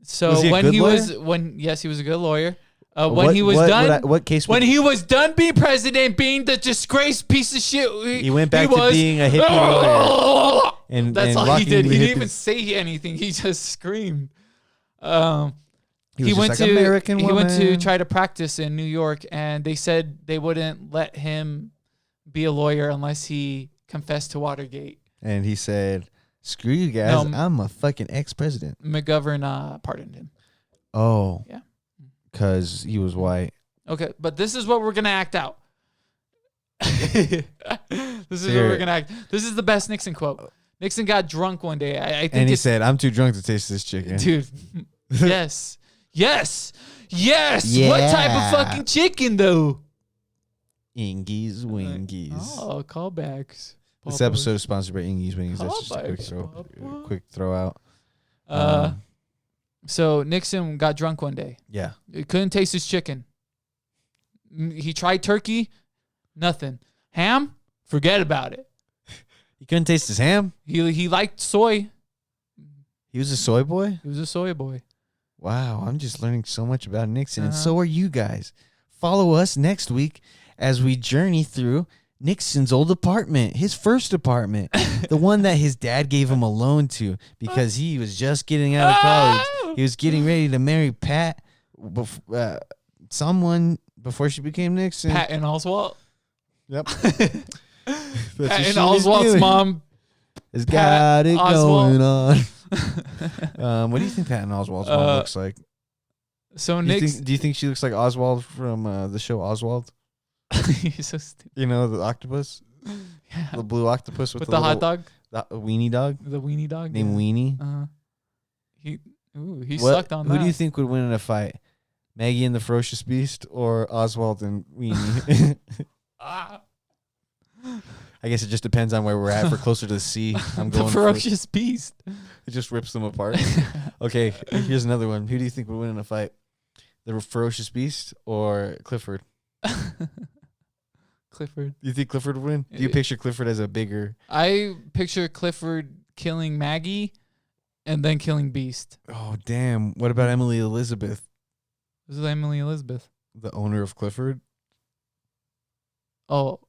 So was he when he was a good lawyer. When he was done, what case? When he was done being president, being the disgraced piece of shit, he went back to being a hippie lawyer. And that's all he did. He didn't even hippies. say anything. He just screamed. He went to try to practice in New York, and they said they wouldn't let him be a lawyer unless he confessed to Watergate. And he said, "Screw you guys! I'm a fucking ex-president." McGovern pardoned him. Oh, yeah, because he was white. Okay, but this is what we're gonna act out. This is what we're gonna act. This is the best Nixon quote. Nixon got drunk one day. I think, and he said, "I'm too drunk to taste this chicken." Dude, yes. Yes. Yeah. What type of fucking chicken, though? Ingies, wingies. Oh, callbacks. This episode is sponsored by Ingy's Wings. That's just a quick throw out. So Nixon got drunk one day. Yeah. He couldn't taste his chicken. He tried turkey, nothing. Ham, forget about it. He couldn't taste his ham? He liked soy. He was a soy boy? He was a soy boy. Wow, I'm just learning so much about Nixon, and so are you guys. Follow us next week as we journey through Nixon's old apartment, his first apartment, the one that his dad gave him a loan to because he was just getting out of college. He was getting ready to marry Pat, someone before she became Nixon. Pat and Oswald. Yep. Pat and Oswald's mom has got it going on. What do you think Pat and Oswald's mom looks like? So do you think she looks like Oswald from the show Oswald? He's so stupid. You know, the octopus? Yeah. The blue octopus with the hot dog? The weenie dog? The weenie dog? Named Weenie? He sucked on that. Who do you think would win in a fight? Maggie and the Ferocious Beast or Oswald and Weenie? I guess it just depends on where we're at. If we're closer to the sea, I'm going the Ferocious Beast. It just rips them apart. Okay, here's another one. Who do you think would win in a fight? The Ferocious Beast or Clifford? Clifford. You think Clifford would win? Do you picture Clifford as a bigger... I picture Clifford killing Maggie and then killing Beast. Oh, damn. What about Emily Elizabeth? This is Emily Elizabeth. The owner of Clifford? Oh,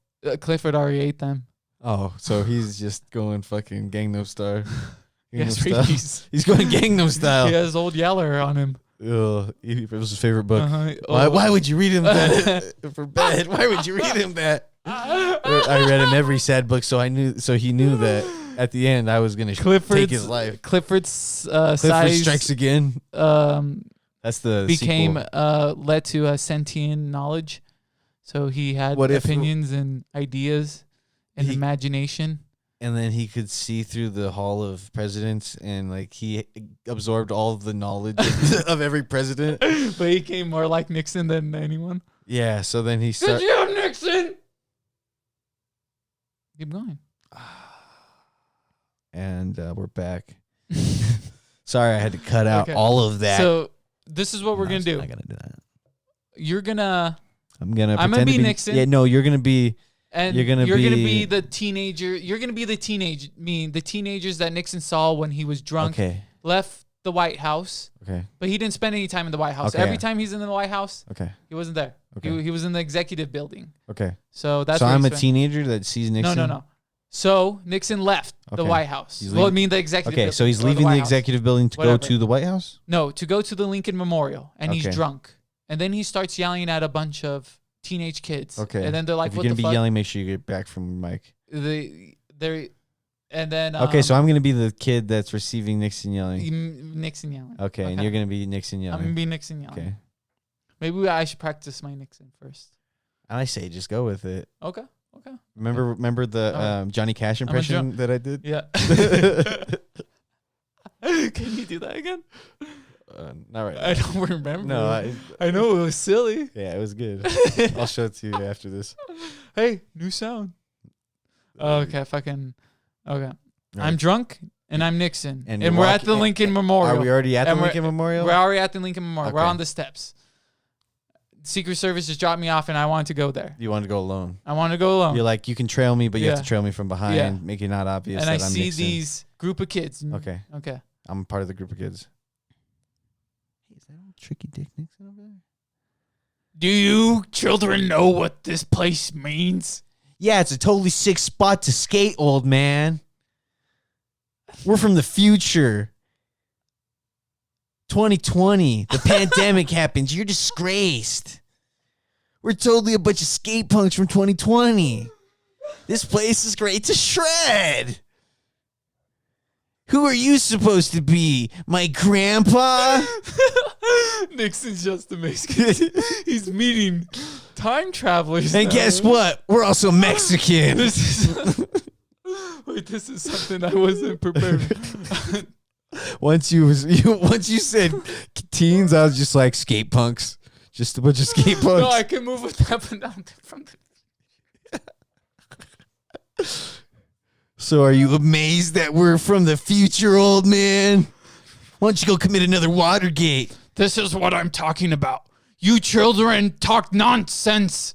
Clifford already ate them. Oh, so he's just going fucking Gangnam Style. Yes, he's going Gangnam Style. He has Old Yeller on him. It was his favorite book. Uh-huh. Why would you read him that for bed? Why would you read him that? I read him every sad book, so he knew that at the end I was gonna take his life. Clifford's Clifford size Strikes Again. That's the became sequel. led to a sentient knowledge, so he had opinions and ideas and imagination. And then he could see through the hall of presidents, and like he absorbed all of the knowledge of every president. But he came more like Nixon than anyone. Yeah, so then he Good job, Nixon. Keep going. And we're back. Sorry, I had to cut out all of that. So this is what we're gonna do. I'm not gonna do that. I'm gonna be Nixon. Yeah, no, you're gonna be. And you're gonna be the teenager. You're gonna be the teenagers that Nixon saw when he was drunk. Okay. Left the White House. Okay. But he didn't spend any time in the White House. Okay. Every time he's in the White House, he wasn't there. Okay. He was in the executive building. Okay. So that's. So I'm a teenager that sees Nixon. No. So Nixon left the White House. The executive. Okay, so he's leaving the executive building to go to the White House. No, to go to the Lincoln Memorial, and he's drunk, and then he starts yelling at a bunch of teenage kids. Okay. And then they're like, if you're going to be yelling, make sure you get back from the mic. And then... okay, so I'm going to be the kid that's receiving Nixon yelling. Nixon yelling. Okay, and you're going to be Nixon yelling. I'm going to be Nixon yelling. Okay. Maybe I should practice my Nixon first. I say just go with it. Okay. Remember the Johnny Cash impression that I did? Yeah. Can you do that again? Not right now. I don't remember. No, I know it was silly. Yeah, it was good. I'll show it to you after this. Hey, new sound. Okay. Right. I'm drunk and I'm Nixon. And we're we're at the Lincoln Memorial. Are we already at the Lincoln Memorial? We're already at the Lincoln Memorial. Okay. We're on the steps. Secret Service just dropped me off and I wanted to go there. You wanted to go alone? I wanted to go alone. You're like, you can trail me, but you have to trail me from behind, make it not obvious and that I'm I see Nixon. these group of kids. Okay. I'm part of the group of kids. Hey, is that old Tricky Dick Nixon over there? Do you children know what this place means? Yeah, it's a totally sick spot to skate, old man. We're from the future. 2020. The pandemic happens. You're disgraced. We're totally a bunch of skate punks from 2020. This place is great to shred. Who are you supposed to be? My grandpa? Nixon's just amazing. He's meeting time travelers. And guess what? We're also Mexican. This is something I wasn't prepared for. Once you said teens, I was just like skate punks. Just a bunch of skate punks. No, I can move with up and down from So are you amazed that we're from the future, old man? Why don't you go commit another Watergate? This is what I'm talking about. You children talk nonsense.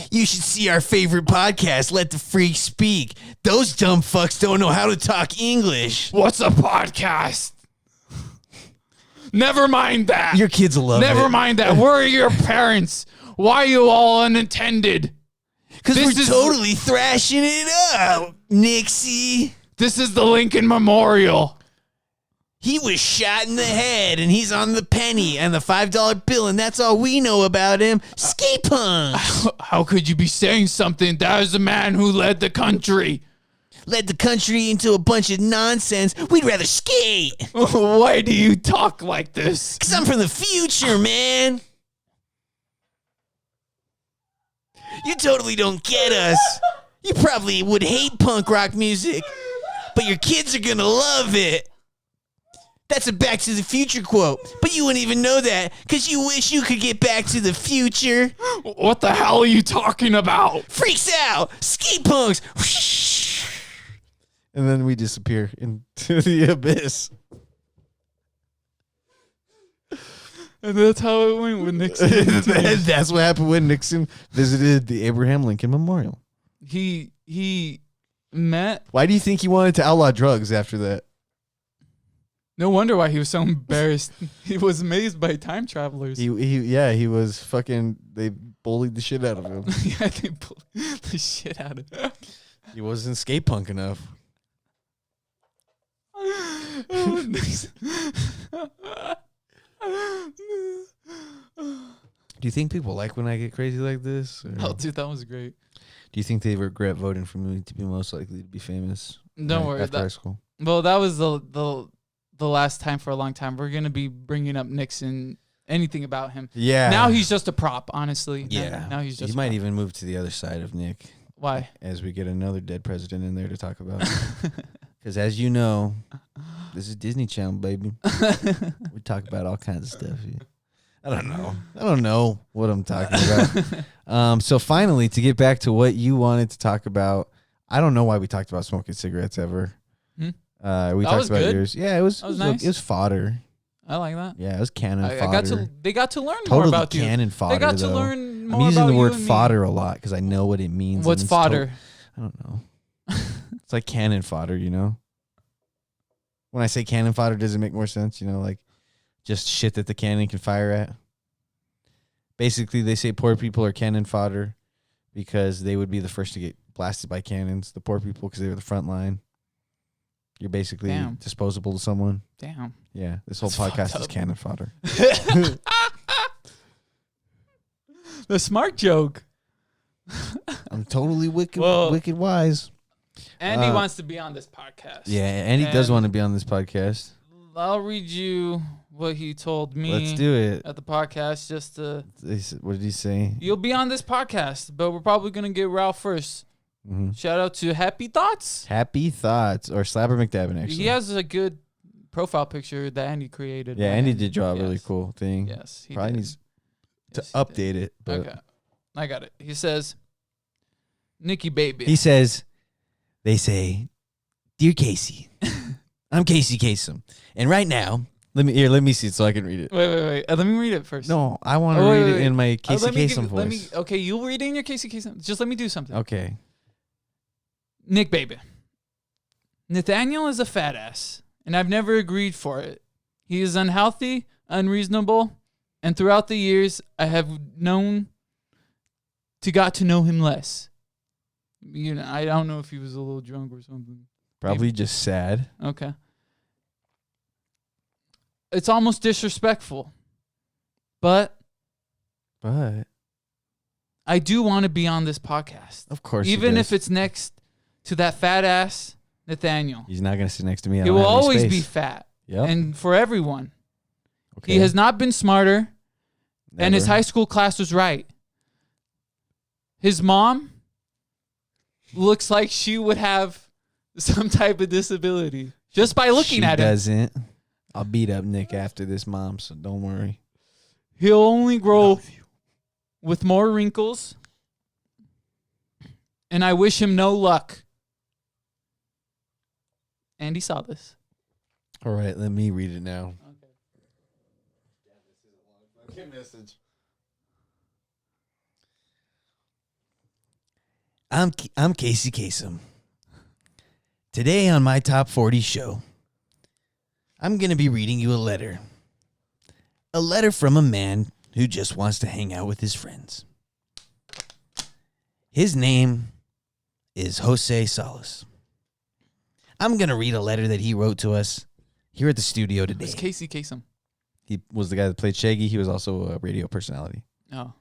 You should see our favorite podcast, Let the Freak Speak. Those dumb fucks don't know how to talk English. What's a podcast? Never mind that. Your kids will love it. Never mind that. Where are your parents? Why are you all unattended? Because This we're is- totally thrashing it up, Nixie. This is the Lincoln Memorial. He was shot in the head, and he's on the penny and the $5 bill, and that's all we know about him. Skate punks. How could you be saying something? That is a man who led the country. Led the country into a bunch of nonsense. We'd rather skate. Why do you talk like this? Because I'm from the future, man. You totally don't get us. You probably would hate punk rock music, but your kids are going to love it. That's a Back to the Future quote, but you wouldn't even know that because you wish you could get back to the future. What the hell are you talking about? Freaks out, skate punks. And then we disappear into the abyss. And that's how it went with Nixon. That's what happened when Nixon visited the Abraham Lincoln Memorial. He met. Why do you think he wanted to outlaw drugs after that? No wonder why he was so embarrassed. He was amazed by time travelers. He was fucking. They bullied the shit out of him. Yeah, they pulled the shit out of him. He wasn't skate punk enough. Do you think people like when I get crazy like this? Or Oh, dude, that was great. do you think they regret voting for me to be most likely to be famous? Don't worry. After high school. Well, that was the last time for a long time. We're gonna be bringing up Nixon, anything about him. Yeah. Now he's just a prop, honestly. Yeah. Now he's just. He a might prop. even move to the other side of Nick Why? as we get another dead president in there to talk about. Because as you know, this is Disney Channel, baby. We talk about all kinds of stuff here. I don't know what I'm talking about. So finally, to get back to what you wanted to talk about, I don't know why we talked about smoking cigarettes ever. Hmm? We That talked was about good. yours. Yeah, it was. That was It nice. was fodder. I like that. Yeah, it was cannon I fodder. got to. They got to learn more Totally about you. cannon fodder. They got to though. learn more I'm using about the you word and me. fodder a lot because I know what it means. What's and it's fodder? I don't know. It's like cannon fodder, you know? When I say cannon fodder, does it make more sense? You know, like just shit that the cannon can fire at? Basically, they say poor people are cannon fodder because they would be the first to get blasted by cannons. The poor people because they were the front line. You're basically Damn. disposable to someone. Damn. Yeah, this whole That's fucked podcast is up. cannon fodder. The smart joke. I'm totally wicked Well- wise. Andy wants to be on this podcast. Yeah, Andy does And- want to be on this podcast. I'll read you what he told me Let's do it. at the podcast. Just to, What did he say? you'll be on this podcast, but we're probably gonna get Ralph first. Mm-hmm. Shout out to Happy Thoughts. Happy Thoughts or Slabber McDabbin, actually. He has a good profile picture that Andy created. Yeah, Andy did draw a really Yes. cool thing. Yes, he Probably did. needs to Yes, he did. update it. But Okay, I got it. He says, "Nikki baby." he says, they say, Dear Casey, I'm Casey Kasem. And right now, let me see it so I can read it. wait. Let me read it first. No, I want to Oh, read wait, it wait. in my Casey let me Kasem voice. Okay, you'll read it in your Casey Kasem. Just let me do something. Okay. Nick baby. Nathaniel is a fat ass, and I've never agreed for it. He is unhealthy, unreasonable, and throughout the years I have got to know him less. You know, I don't know if he was a little drunk or something. Probably just sad. Okay. It's almost disrespectful. But But, I do want to be on this podcast. of course, Even he if does. it's next to that fat ass Nathaniel. He's not going to sit next to me. I He don't will have any always be space. fat. Yep. And for everyone. Okay. He has not been smarter, and his Never. high school class was right. His mom looks like she would have some type of disability just by looking She at him. doesn't. I'll beat up Nick after this, Mom, so don't worry. He'll only grow with more wrinkles, and I wish him no luck. Andy saw this. All right, let me read it now. Okay. Message. I'm Casey Kasem. Today on my Top 40 show, I'm going to be reading you a letter. A letter from a man who just wants to hang out with his friends. His name is Jose Salas. I'm going to read a letter that he wrote to us here at the studio today. Who's Casey Kasem? He was the guy that played Shaggy. He was also a radio personality. Oh.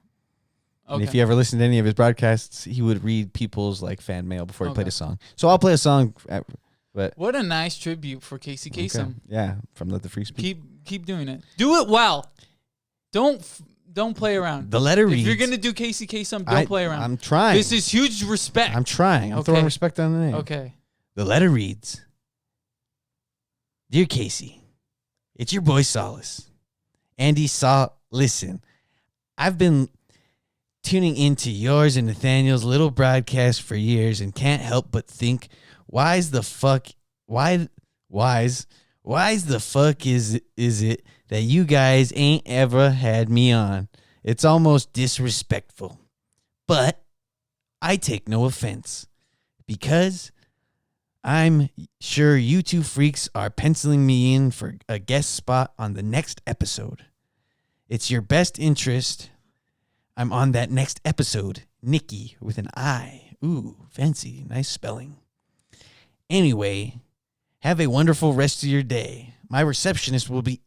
And Okay. if you ever listened to any of his broadcasts, he would read people's like fan mail before he played Okay. a song. So I'll play a song. But What a nice tribute for Casey Kasem. okay. Yeah, from Let the Freak Speak. Keep doing it. Do it well. Don't play around. The letter If reads. you're gonna do Casey Kasem, don't play around. I'm trying. This is huge respect. I'm trying. I'm Okay. throwing respect on the name. Okay. The letter reads, Dear Casey, it's your boy Solace. Andy listen, I've been tuning into yours and Nathaniel's little broadcast for years and can't help but think, why the fuck is it that you guys ain't ever had me on? It's almost disrespectful. But I take no offense because I'm sure you two freaks are penciling me in for a guest spot on the next episode. It's your best interest. I'm on that next episode. Nikki with an I. Ooh, fancy. Nice spelling. Anyway, have a wonderful rest of your day. My receptionist will be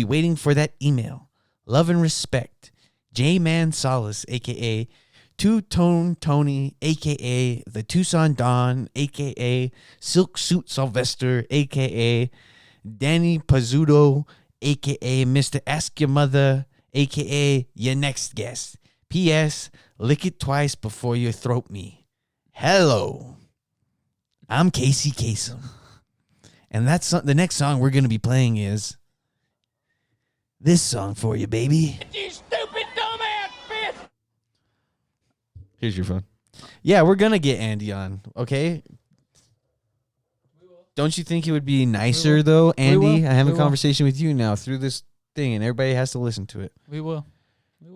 waiting for that email. Love and respect. J-Man Solace, a.k.a. Two-Tone Tony, a.k.a. the Tucson Don, a.k.a. Silk Suit Sylvester, a.k.a. Danny Pizzuto, a.k.a. Mr. Ask Your Mother, a.k.a. your next guest. P.S. Lick it twice before you throat me. Hello. I'm Casey Kasem. And that's the next song we're going to be playing is this song for you, baby. You stupid dumbass bitch! Here's your phone. Yeah, we're going to get Andy on, okay? Don't you think it would be nicer, though, Andy? I have a conversation with you now through this thing, and everybody has to listen to it. We will.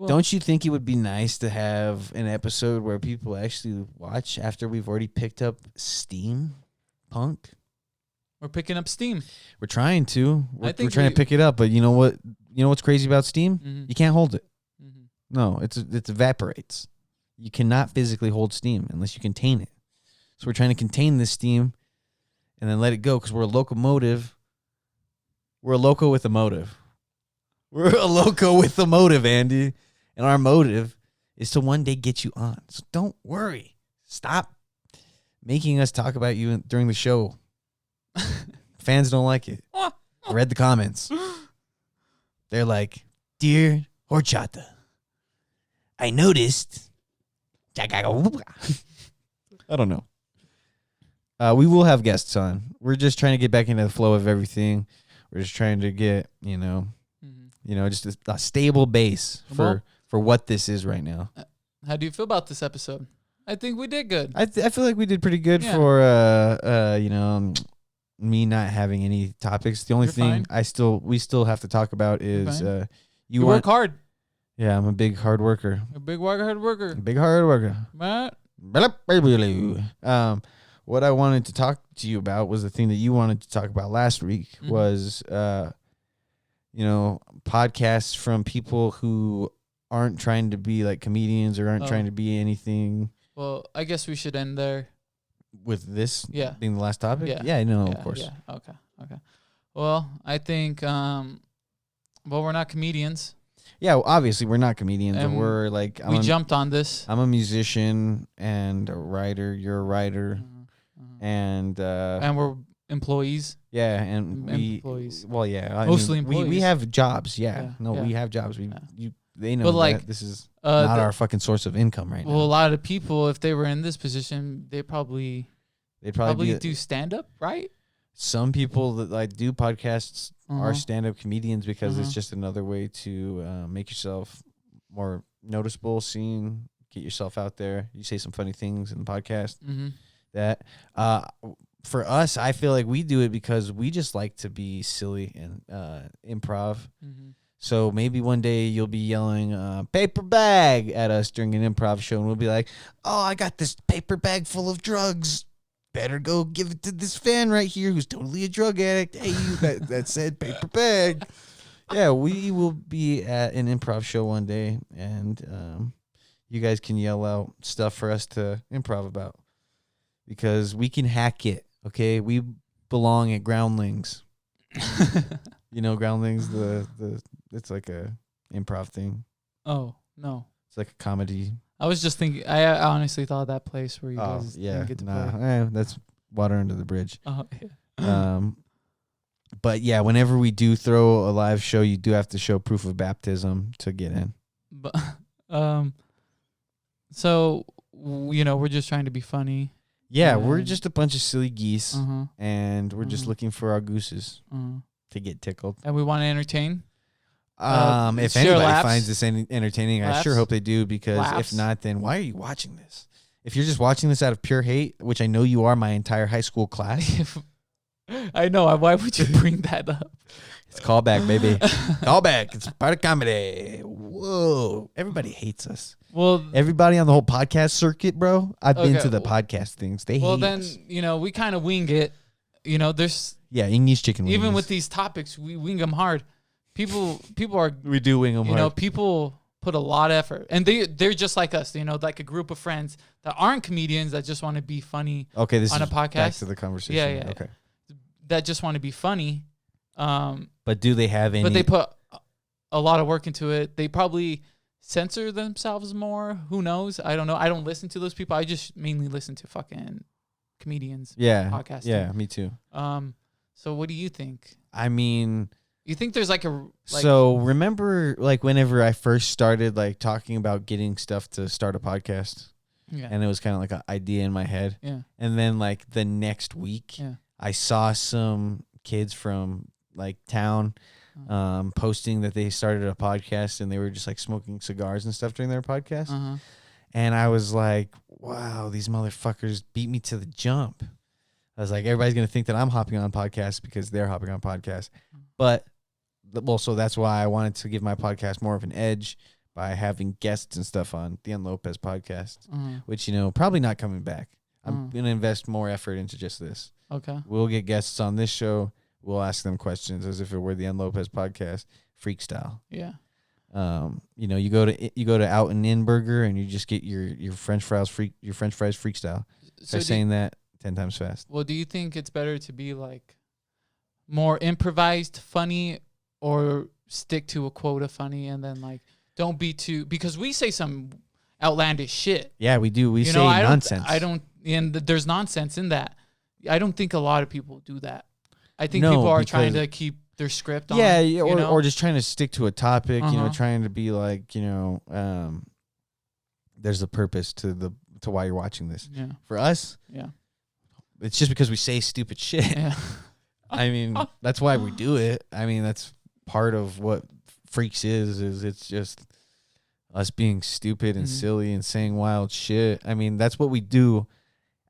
Don't you think it would be nice to have an episode where people actually watch after we've already picked up Steam Punk? We're picking up steam. We're trying to. We're think trying to pick it up, but you know what? You know what's crazy about Steam? Mhm. You can't hold it. Mhm. No, it evaporates. You cannot physically hold steam unless you contain it. So we're trying to contain this steam and then let it go because we're a locomotive. We're a loco with a motive. We're a loco with a motive, Andy. And our motive is to one day get you on. So don't worry. Stop making us talk about you during the show. Fans don't like it. I read the comments. They're like, Dear Horchata, I noticed. I don't know. We will have guests on. We're just trying to get back into the flow of everything. We're just trying to get, just a stable base for what this is right now. How do you feel about this episode? I think we did good. I feel like we did pretty good Yeah. for me not having any topics. The only You're thing fine. we still have to talk about is fine. you work hard. Yeah, I'm a big hard worker. You're a big hard worker. Big hard worker. Matt? What I wanted to talk to you about was the thing that you wanted to talk about last week was podcasts from people who aren't trying to be like comedians or aren't trying to be anything. Well, I guess we should end there. With this Yeah. being the last topic? Yeah. Yeah, no, Yeah, of course. Yeah. Okay. Well, I think we're not comedians. Yeah, well, obviously we're not comedians. And we're like we jumped on this. I'm a musician and a writer. You're a writer, and we're employees. yeah, and we Employees. well, yeah, Mostly we employees. have jobs. Yeah, Yeah, no, yeah. we have jobs. They know But, that like, this is Uh, not the- our fucking source of income right Well, a now. lot of people, if they were in this position, they probably They'd probably be do stand up, right? some people that like do podcasts are Uh-huh. stand-up comedians because it's Uh-huh. just another way to make yourself more noticeable, seen, get yourself out there. You say some funny things in the podcast. Mm-hmm. That for us, I feel like we do it because we just like to be silly and improv. Mm-hmm. So maybe one day you'll be yelling paper bag at us during an improv show, and we'll be like, oh, I got this paper bag full of drugs. Better go give it to this fan right here who's totally a drug addict. Hey, you that said paper bag. Yeah, we will be at an improv show one day, and you guys can yell out stuff for us to improv about because we can hack it, okay? We belong at Groundlings. You know Groundlings, the it's like a improv thing. Oh, no. It's like a comedy. I was just thinking, I honestly thought that place where you guys didn't get to play. That's water under the bridge. Oh, yeah. But yeah, whenever we do throw a live show, you do have to show proof of baptism to get in. But, so, we're just trying to be funny. Yeah, we're just a bunch of silly geese, Uh-huh. and we're just looking for our gooses Uh-huh. to get tickled. And we want to entertain. If share anybody laughs. finds this entertaining, I sure Laughs. hope they do, because Laughs. if not, then why are you watching this? If you're just watching this out of pure hate, which I know you are, my entire high school class, I know. Why would you bring that up? it's callback, baby. Callback. It's part of comedy. Whoa. Everybody hates us. Well, Everybody on the whole podcast circuit, bro. I've been Okay, to the podcast things. They hate then, us. we kind of wing it. There's, Yeah, English chicken wings. even with these topics, we wing them hard. People are, we do wing them hard. people put a lot of effort, and they're just like us, like a group of friends that aren't comedians that just want to be funny, Okay, this on is a podcast. back to the conversation. Yeah. Okay. that just want to be funny. But do they have any? But they put a lot of work into it. They probably censor themselves more. Who knows? I don't know. I don't listen to those people. I just mainly listen to fucking comedians. Podcasting. Yeah, me too. So what do you think? I mean, You think there's so remember, like, whenever I first started, like, talking about getting stuff to start a podcast, yeah, and it was kind of like an idea in my head, yeah, and then, like, the next week, yeah, I saw some kids from, like, town posting that they started a podcast, and they were just, like, smoking cigars and stuff during their podcast, and I was like, wow, these motherfuckers beat me to the jump. I was like, everybody's going to think that I'm hopping on podcasts because they're hopping on podcasts. But, so that's why I wanted to give my podcast more of an edge by having guests and stuff on the Lopez podcast, which, probably not coming back. I'm going to invest more effort into just this. Okay. We'll get guests on this show. We'll ask them questions as if it were the Lopez podcast, freak style. Yeah. You go to Out and In Burger and you just get your French fries freak style. By saying that 10 times fast. Well, do you think it's better to be like more improvised funny, or stick to a quota funny and then like don't be too, because we say some outlandish shit. Yeah, we do. We say nonsense. And there's nonsense in that. I don't think a lot of people do that. I think people are trying to keep their script on. Yeah, or just trying to stick to a topic, trying to be like, there's a purpose to why you're watching this. Yeah. For us, yeah, it's just because we say stupid shit. Yeah. I mean, that's why we do it. I mean, that's part of what Freaks is it's just us being stupid and silly and saying wild shit. I mean, that's what we do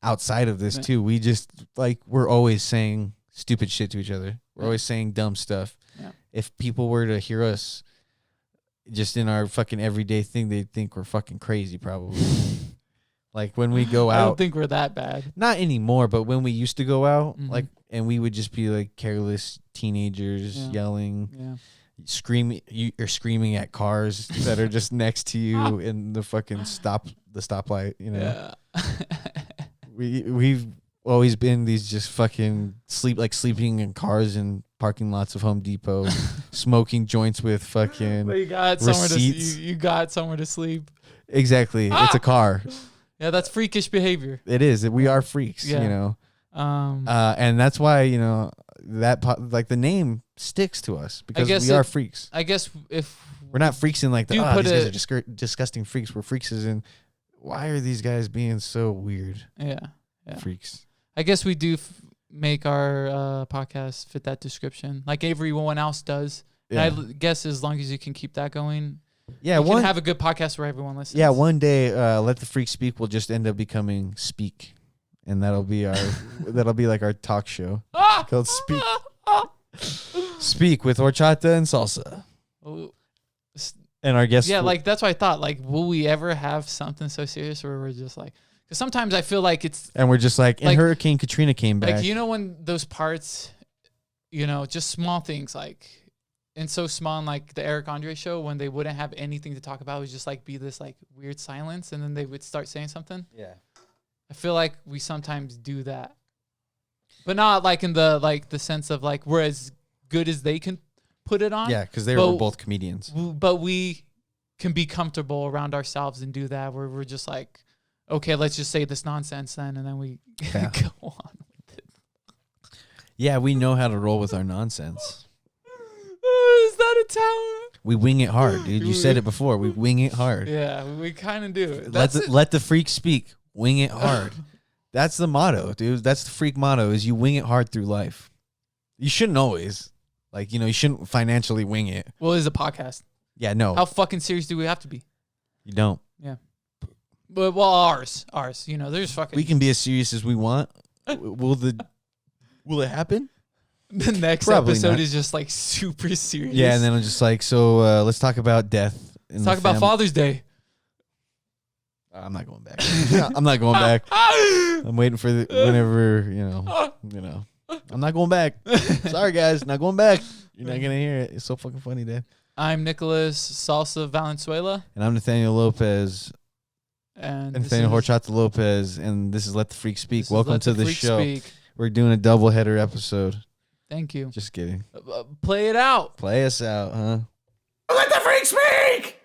outside of this too. We just, like, we're always saying stupid shit to each other. We're always saying dumb stuff. Yeah. If people were to hear us just in our fucking everyday thing, they'd think we're fucking crazy probably. Like when we go out. I don't think we're that bad. Not anymore, but when we used to go out, like, and we would just be like careless teenagers yelling, screaming. You're screaming at cars that are just next to you in the fucking stoplight. Yeah. We've always been these just fucking sleeping in cars in parking lots of Home Depot, smoking joints with fucking But you got receipts. You got somewhere to sleep. Exactly, it's a car. Yeah, that's freakish behavior. It is. We are freaks. Yeah. And that's why like the name sticks to us because we are freaks. I guess if we're not freaks in like these put guys are disgusting freaks. We're freaks as in, why are these guys being so weird? Yeah. Freaks. I guess we do make our podcast fit that description, like everyone else does. Yeah. And I guess as long as you can keep that going, yeah, you can have a good podcast where everyone listens. Yeah, one day, Let the Freak Speak will just end up becoming Speak. and that'll be like our talk show called Speak. Speak with horchata and salsa. Oh, And our guest, yeah, like that's what I thought. Like, will we ever have something so serious where we're just like? Because sometimes I feel like it's and we're just like, and like- Hurricane Katrina came back. like, you know, when those parts, you know, just small things like, and so small in like the Eric Andre show when they wouldn't have anything to talk about, it would just like be this like weird silence, and then they would start saying something. Yeah. I feel like we sometimes do that, but not like in the sense of like we're as good as they can put it on. Yeah, because they But- were both comedians. But we can be comfortable around ourselves and do that where we're just like, okay, let's just say this nonsense then, and then we Yeah. go on with it. Yeah, we know how to roll with our nonsense. Is that a talent? We wing it hard, dude. You said it before. We wing it hard. Yeah, we kind of do. Let the freak speak. Wing it hard. That's the motto, dude. That's the freak motto is you wing it hard through life. You shouldn't always. Like, you know, you shouldn't financially wing it. Well, it's a podcast. Yeah, no. How fucking serious do we have to be? You don't. Yeah. But well, ours. You know, there's fucking. We can be as serious as we want. Will it happen? The next Probably episode not. is just like super serious. Yeah, and then I'm just like, so let's talk about death. let's talk about Father's Day. I'm not going back. I'm not going back. I'm waiting for whenever, you know. I'm not going back. Sorry, guys. Not going back. You're not going to hear it. It's so fucking funny, Dad. I'm Nicholas Salsa Valenzuela. And I'm Nathaniel Lopez. And Nathaniel Horchata Lopez. And this is Let the Freak Speak. Welcome to the show. Speak. We're doing a double header episode. Thank you. Just kidding. Play it out. Play us out, huh? Let the freak speak!